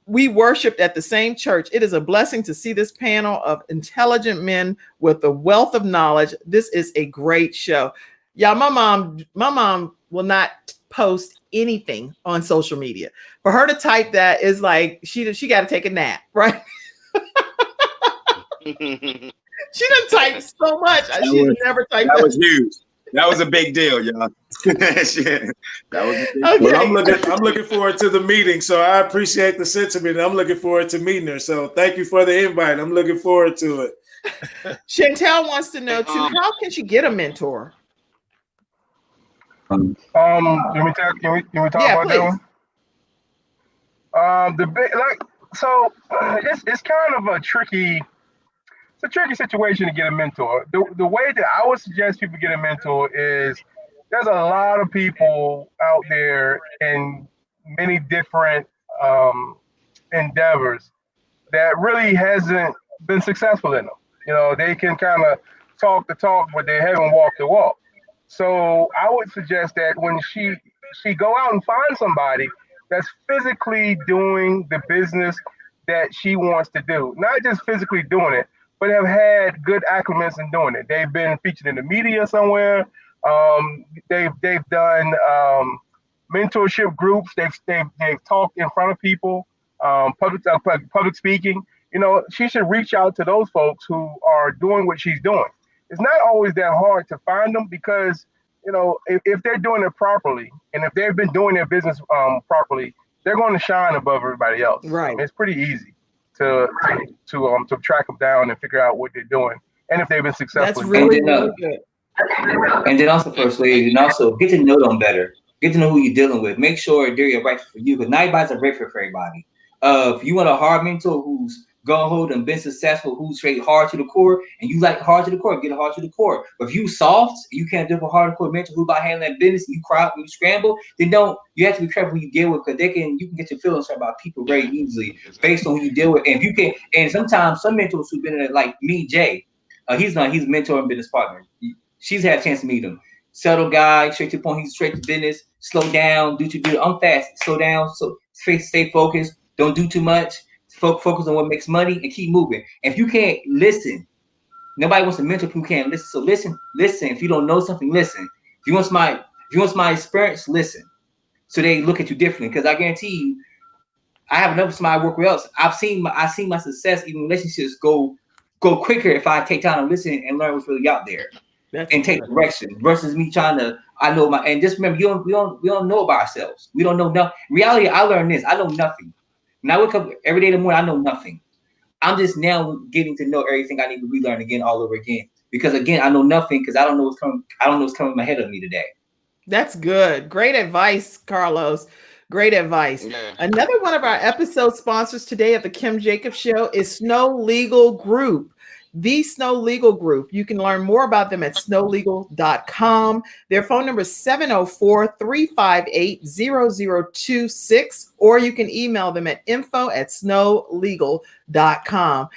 we worshiped at the same church. It is a blessing to see this panel of intelligent men with a wealth of knowledge. This is a great show. Yeah, my mom will not post anything on social media. For her to type that is like she got to take a nap, right? She didn't type so much. She never typed. That was huge. That was a big deal, y'all. That was a big deal. Well, I'm looking forward to the meeting. So I appreciate the sentiment. I'm looking forward to meeting her. So thank you for the invite. I'm looking forward to it. Chantelle wants to know too, how can she get a mentor? Can we talk about that one? It's kind of a tricky situation to get a mentor. The way that I would suggest people get a mentor is, there's a lot of people out there in many different endeavors that really hasn't been successful in them. They can kind of talk the talk, but they haven't walked the walk. So I would suggest that when she go out and find somebody that's physically doing the business that she wants to do, not just physically doing it, but have had good acclimates in doing it. They've been featured in the media somewhere. They've done mentorship groups. They've talked in front of people, public speaking. She should reach out to those folks who are doing what she's doing. It's not always that hard to find them, because if they're doing it properly, and if they've been doing their business properly, they're going to shine above everybody else. Right. It's pretty easy to track them down and figure out what they're doing, and if they've been successful. That's really good. And then also, First Lady, and also get to know them better. Get to know who you're dealing with. Make sure they're right for you, because not everybody's a right fit for everybody. If you want a hard mentor who's gung ho and been successful, who's straight hard to the core, and you like hard to the core, get hard to the core. But if you soft, you can't do a hardcore mentor who about handling that business, you cry out, you scramble, then don't. You have to be careful who you deal with, because you can get your feelings hurt about people very easily based on who you deal with. And if you can, and sometimes some mentors who've been in it, like me, Jay, he's a mentor and business partner. She's had a chance to meet him. Settle guy, straight to the point. He's straight to business. Slow down, do what you do. I'm fast. Slow down. So stay focused. Don't do too much. Focus on what makes money and keep moving. And if you can't listen, nobody wants to mentor who can't listen. So listen. If you don't know something, listen. If you want my experience, listen. So they look at you differently. Because I guarantee you, I have enough somebody I work with else. I've seen my success, even relationships, go quicker if I take time to listen and learn what's really out there. And take direction versus me trying to. I know and just remember, we don't know about ourselves. We don't know nothing. Reality, I learned this. I know nothing. When I wake up every day in the morning, I know nothing. I'm just now getting to know everything I need to relearn again, all over again. Because again, I know nothing because I don't know what's coming. I don't know what's coming ahead of me today. That's good. Great advice, Carlos. Great advice. Yeah. Another one of our episode sponsors today of the Kim Jacobs Show is Snow Legal Group. The Snow Legal Group. You can learn more about them at snowlegal.com. Their phone number is 704-358-0026, or you can email them at info@snowlegal.com.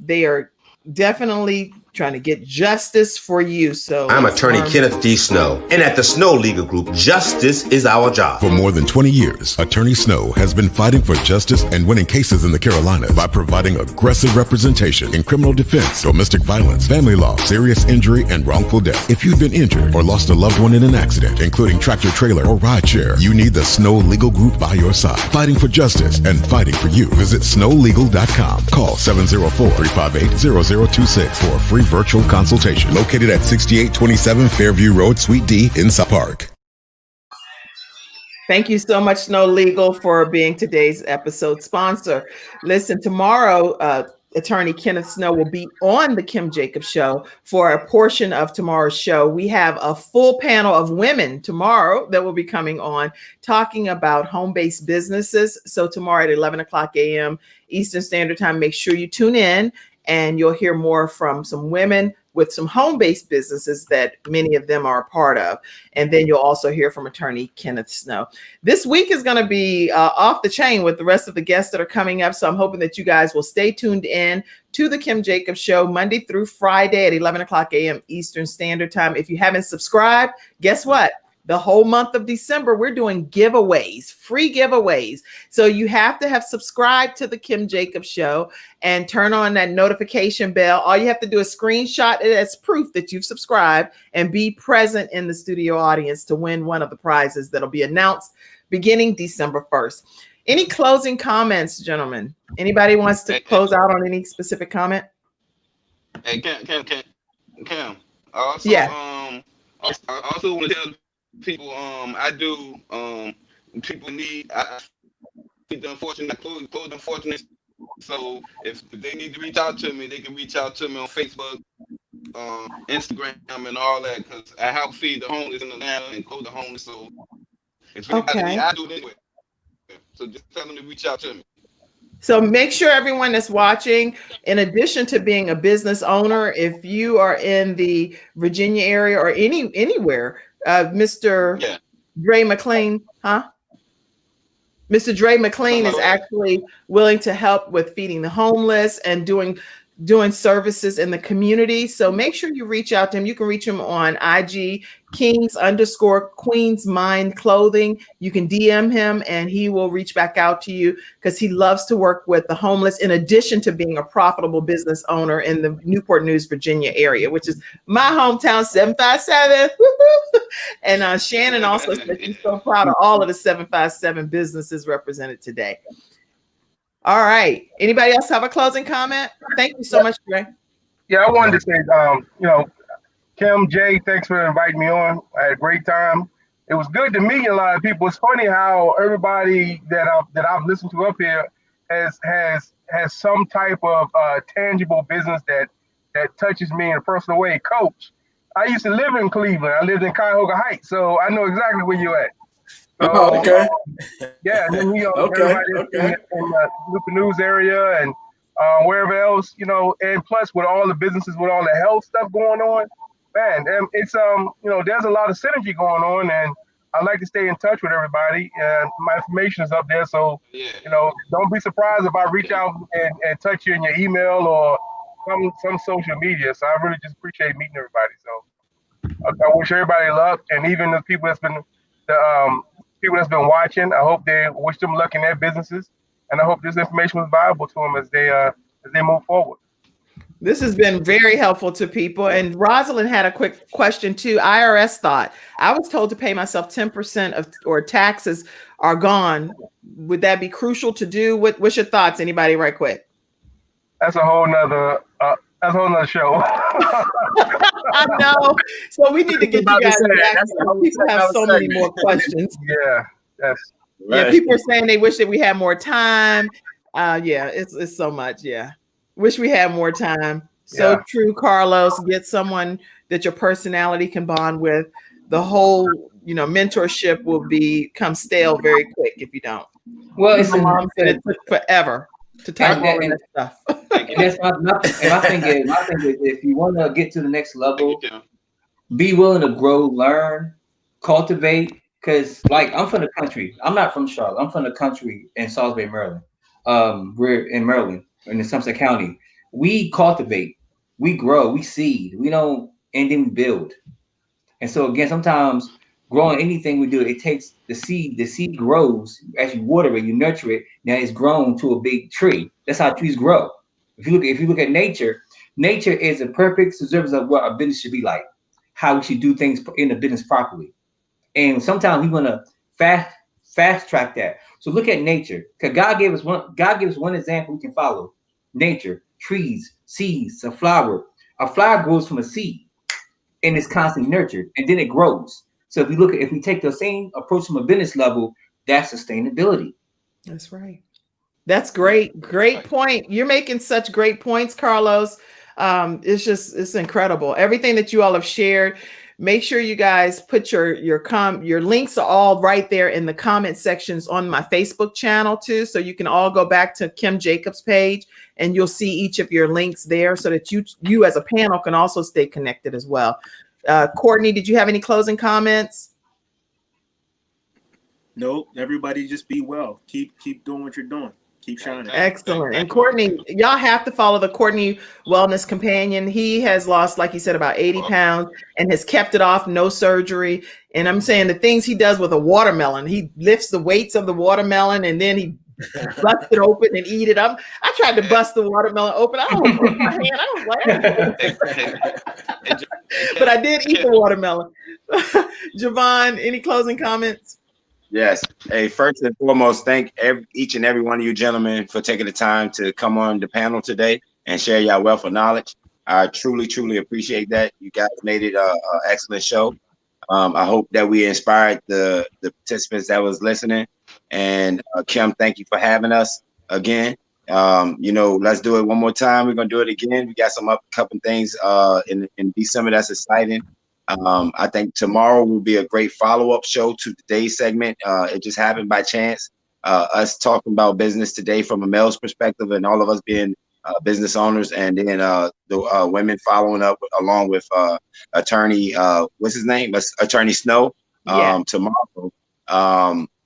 They are definitely trying to get justice for you. So I'm attorney Kenneth D. Snow, and at the Snow Legal Group, justice is our job. For more than 20 years, Attorney Snow has been fighting for justice and winning cases in the Carolinas by providing aggressive representation in criminal defense, domestic violence, family law, serious injury, and wrongful death. If you've been injured or lost a loved one in an accident, including tractor trailer or rideshare, you need the Snow Legal Group by your side, fighting for justice and fighting for you. Visit snowlegal.com. Call 704-358-0026 for a free virtual consultation, located at 6827 Fairview Road, Suite D in South Park. Thank you so much, Snow Legal, for being today's episode sponsor. Listen, tomorrow, attorney Kenneth Snow will be on the Kim Jacobs Show for a portion of tomorrow's show. We have a full panel of women tomorrow that will be coming on talking about home-based businesses. So tomorrow at 11 o'clock a.m. Eastern Standard Time, make sure you tune in, and you'll hear more from some women with some home-based businesses that many of them are a part of. And then you'll also hear from attorney Kenneth Snow. This week is going to be off the chain with the rest of the guests that are coming up. So I'm hoping that you guys will stay tuned in to the Kim Jacobs Show Monday through Friday at 11 o'clock a.m. Eastern Standard Time. If you haven't subscribed, guess what? The whole month of December, we're doing giveaways, free giveaways. So you have to have subscribed to the Kim Jacobs Show and turn on that notification bell. All you have to do is screenshot it as proof that you've subscribed and be present in the studio audience to win one of the prizes that'll be announced beginning December 1st. Any closing comments, gentlemen? Anybody wants to close out on any specific comment? Hey, Cam. Also, yeah. I also want to tell people, I do, people need, I the unfortunate, close the unfortunate. So if they need to reach out to me, they can reach out to me on Facebook, Instagram, and all that, because I help feed the homeless in Atlanta and clothe the homeless. So if anybody needs, I do it anyway. So just tell them to reach out to me. So make sure everyone that's watching, in addition to being a business owner, if you are in the Virginia area or anywhere, Mr. Dre McLean, Mr. Dre McLean is actually willing to help with feeding the homeless and doing services in the community. So make sure you reach out to him. You can reach him on IG, Kings_Queen's Mind Clothing. You can DM him and he will reach back out to you because he loves to work with the homeless, in addition to being a profitable business owner in the Newport News, Virginia area, which is my hometown, 757. And Shannon also said she's so proud of all of the 757 businesses represented today. All right. Anybody else have a closing comment? Thank you so much, Dre. Yeah, I wanted to say, Kim, Jay, thanks for inviting me on. I had a great time. It was good to meet a lot of people. It's funny how everybody that I've listened to up here has some type of tangible business that touches me in a personal way. Coach, I used to live in Cleveland. I lived in Cuyahoga Heights, so I know exactly where you're at. So, Oh, okay. yeah, and then Okay. everybody Okay. in the Newport News area and wherever else, and plus with all the businesses with all the health stuff going on, man, it's there's a lot of synergy going on, and I like to stay in touch with everybody. And my information is up there, so Yeah. don't be surprised if I reach out and touch you in your email or some social media. So I really just appreciate meeting everybody. So I wish everybody luck, and even the people that's been watching. I hope they wish them luck in their businesses, and I hope this information was valuable to them as they move forward. This has been very helpful to people. And Rosalind had a quick question too. IRS thought, I was told to pay myself 10% of or taxes are gone. Would that be crucial to do? What's your thoughts? Anybody, right quick? That's a whole nother show. I know. So we need to get you guys back. People have so many more questions. Yeah. Yes. Yeah. People are saying they wish that we had more time. Yeah, it's so much. Yeah. Wish we had more time. So true, Carlos. Get someone that your personality can bond with. The whole, mentorship will become stale very quick if you don't. Well, my mom said it took forever to type all of that stuff. And that's my thing is, if you want to get to the next level, be willing to grow, learn, cultivate. Because, like, I'm from the country. I'm not from Charlotte. I'm from the country in Salisbury, Maryland. We're in Maryland, in Somerset County. We cultivate, we grow, we seed. We don't, and then we build. And so, again, sometimes growing anything we do, it takes the seed. The seed grows as you water it, you nurture it. Now it's grown to a big tree. That's how trees grow. If you look at nature, nature is a perfect observer of what a business should be like, how we should do things in the business properly. And sometimes we want to fast track that. So look at nature, because God gave us one example we can follow. Nature, trees, seeds, a flower. A flower grows from a seed, and it's constantly nurtured, and then it grows. So if we take the same approach from a business level, that's sustainability. That's right. That's great. Great point. You're making such great points, Carlos. It's incredible. Everything that you all have shared. Make sure you guys put your links are all right there in the comment sections on my Facebook channel too. So you can all go back to Kim Jacobs' page and you'll see each of your links there so that you as a panel can also stay connected as well. Courtney, did you have any closing comments? Nope. Everybody just be well. Keep doing what you're doing. Keep shining. Excellent. And Courtney, y'all have to follow the Courtney Wellness Companion. He has lost, like he said, about 80 pounds and has kept it off, no surgery. And I'm saying the things he does with a watermelon, he lifts the weights of the watermelon and then he busts it open and eat it. I tried to bust the watermelon open. I don't put my hand. I was like, but I did eat the watermelon. Javon, any closing comments? Yes. Hey, first and foremost, thank each and every one of you gentlemen for taking the time to come on the panel today and share your wealth of knowledge. I truly, truly appreciate that. You guys made it an excellent show. I hope that we inspired the participants that was listening. And Kim, thank you for having us again. Let's do it one more time. We're gonna do it again. We got some upcoming things in December that's exciting. I think tomorrow will be a great follow-up show to today's segment. It just happened by chance. Us talking about business today from a male's perspective and all of us being business owners, and then the women following up along with attorney, what's his name? Attorney Snow tomorrow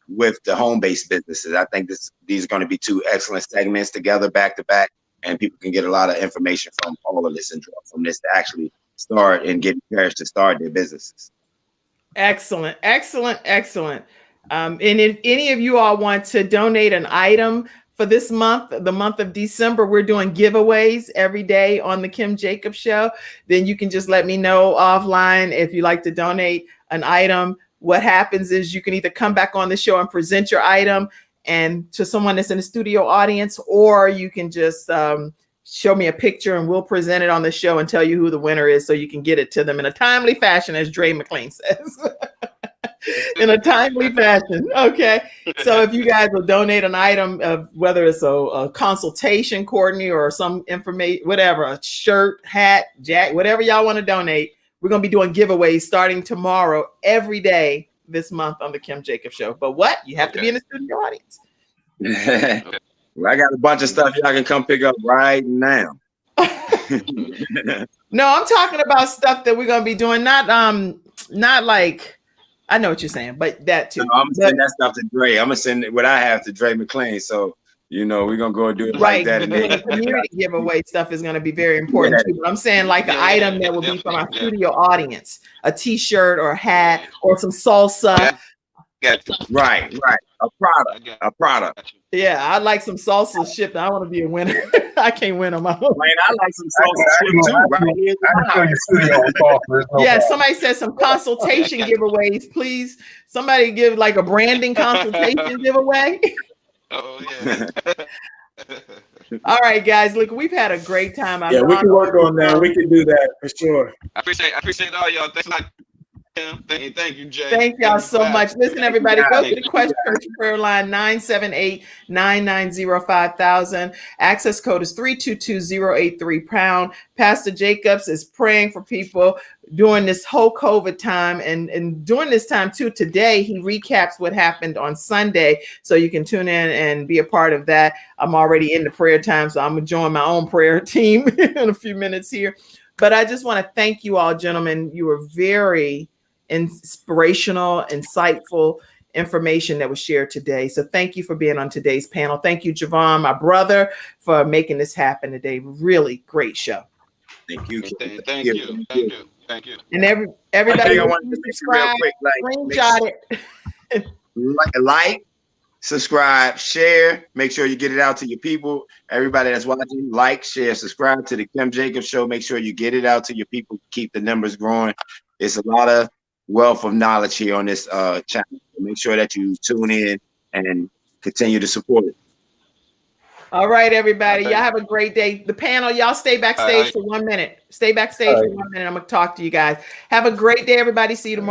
with the home-based businesses. I think these are going to be two excellent segments together back to back, and people can get a lot of information from all of this and draw from this to actually start and get encouraged to start their businesses. Excellent. And if any of you all want to donate an item for this month, the month of December, we're doing giveaways every day on the Kim Jacobs Show. Then you can just let me know offline if you like to donate an item. What happens is you can either come back on the show and present your item and to someone that's in the studio audience, or you can just show me a picture and we'll present it on the show and tell you who the winner is so you can get it to them in a timely fashion, as Dre McLean says. In a timely fashion. Okay. So if you guys will donate an item of whether it's a consultation, Courtney, or some information, whatever, a shirt, hat, jacket, whatever y'all want to donate, we're going to be doing giveaways starting tomorrow every day this month on the Kim Jacobs Show. But what? You have to be in the studio audience. Well, I got a bunch of stuff y'all can come pick up right now. No, I'm talking about stuff that we're gonna be doing, not like, I know what you're saying, but that too. No, I'm gonna send that stuff to Dre. I'm gonna send what I have to Dre McClain. So we're gonna go do it like that. And the community giveaway stuff is gonna be very important too. But I'm saying like an item that will be from our studio audience, a T-shirt or a hat or some salsa. Right. A product. Yeah, I'd like some salsa shipped. I want to be a winner. I can't win on my own. Man, I like some salsa shipped too. Yeah, somebody said some consultation giveaways, please. Somebody give like a branding consultation giveaway. Oh yeah. All right, guys. Look, we've had a great time. Yeah, we can work on that. We can do that for sure. I appreciate all y'all. Thanks a lot. Thank you, Jay. Thank y'all so much. Listen, everybody, go to the Question Church prayer line 978-990-5000. Access code is 322083#. Pastor Jacobs is praying for people during this whole COVID time, and during this time too. Today he recaps what happened on Sunday, so you can tune in and be a part of that. I'm already in the prayer time, so I'm gonna join my own prayer team in a few minutes here. But I just want to thank you all, gentlemen. You were very inspirational, insightful information that was shared today. So thank you for being on today's panel. Thank you, Javon, my brother, for making this happen today. Really great show. Thank you. Thank you. And everybody, I want to subscribe, real quick, screenshot it. like, subscribe, share. Make sure you get it out to your people. Everybody that's watching, like, share, subscribe to the Kim Jacobs Show. Make sure you get it out to your people. Keep the numbers growing. It's a lot of wealth of knowledge here on this channel. Make sure that you tune in and continue to support it. All right, everybody. Y'all have a great day. The panel, y'all stay backstage for 1 minute. Stay backstage for 1 minute. I'm going to talk to you guys. Have a great day, everybody. See you tomorrow.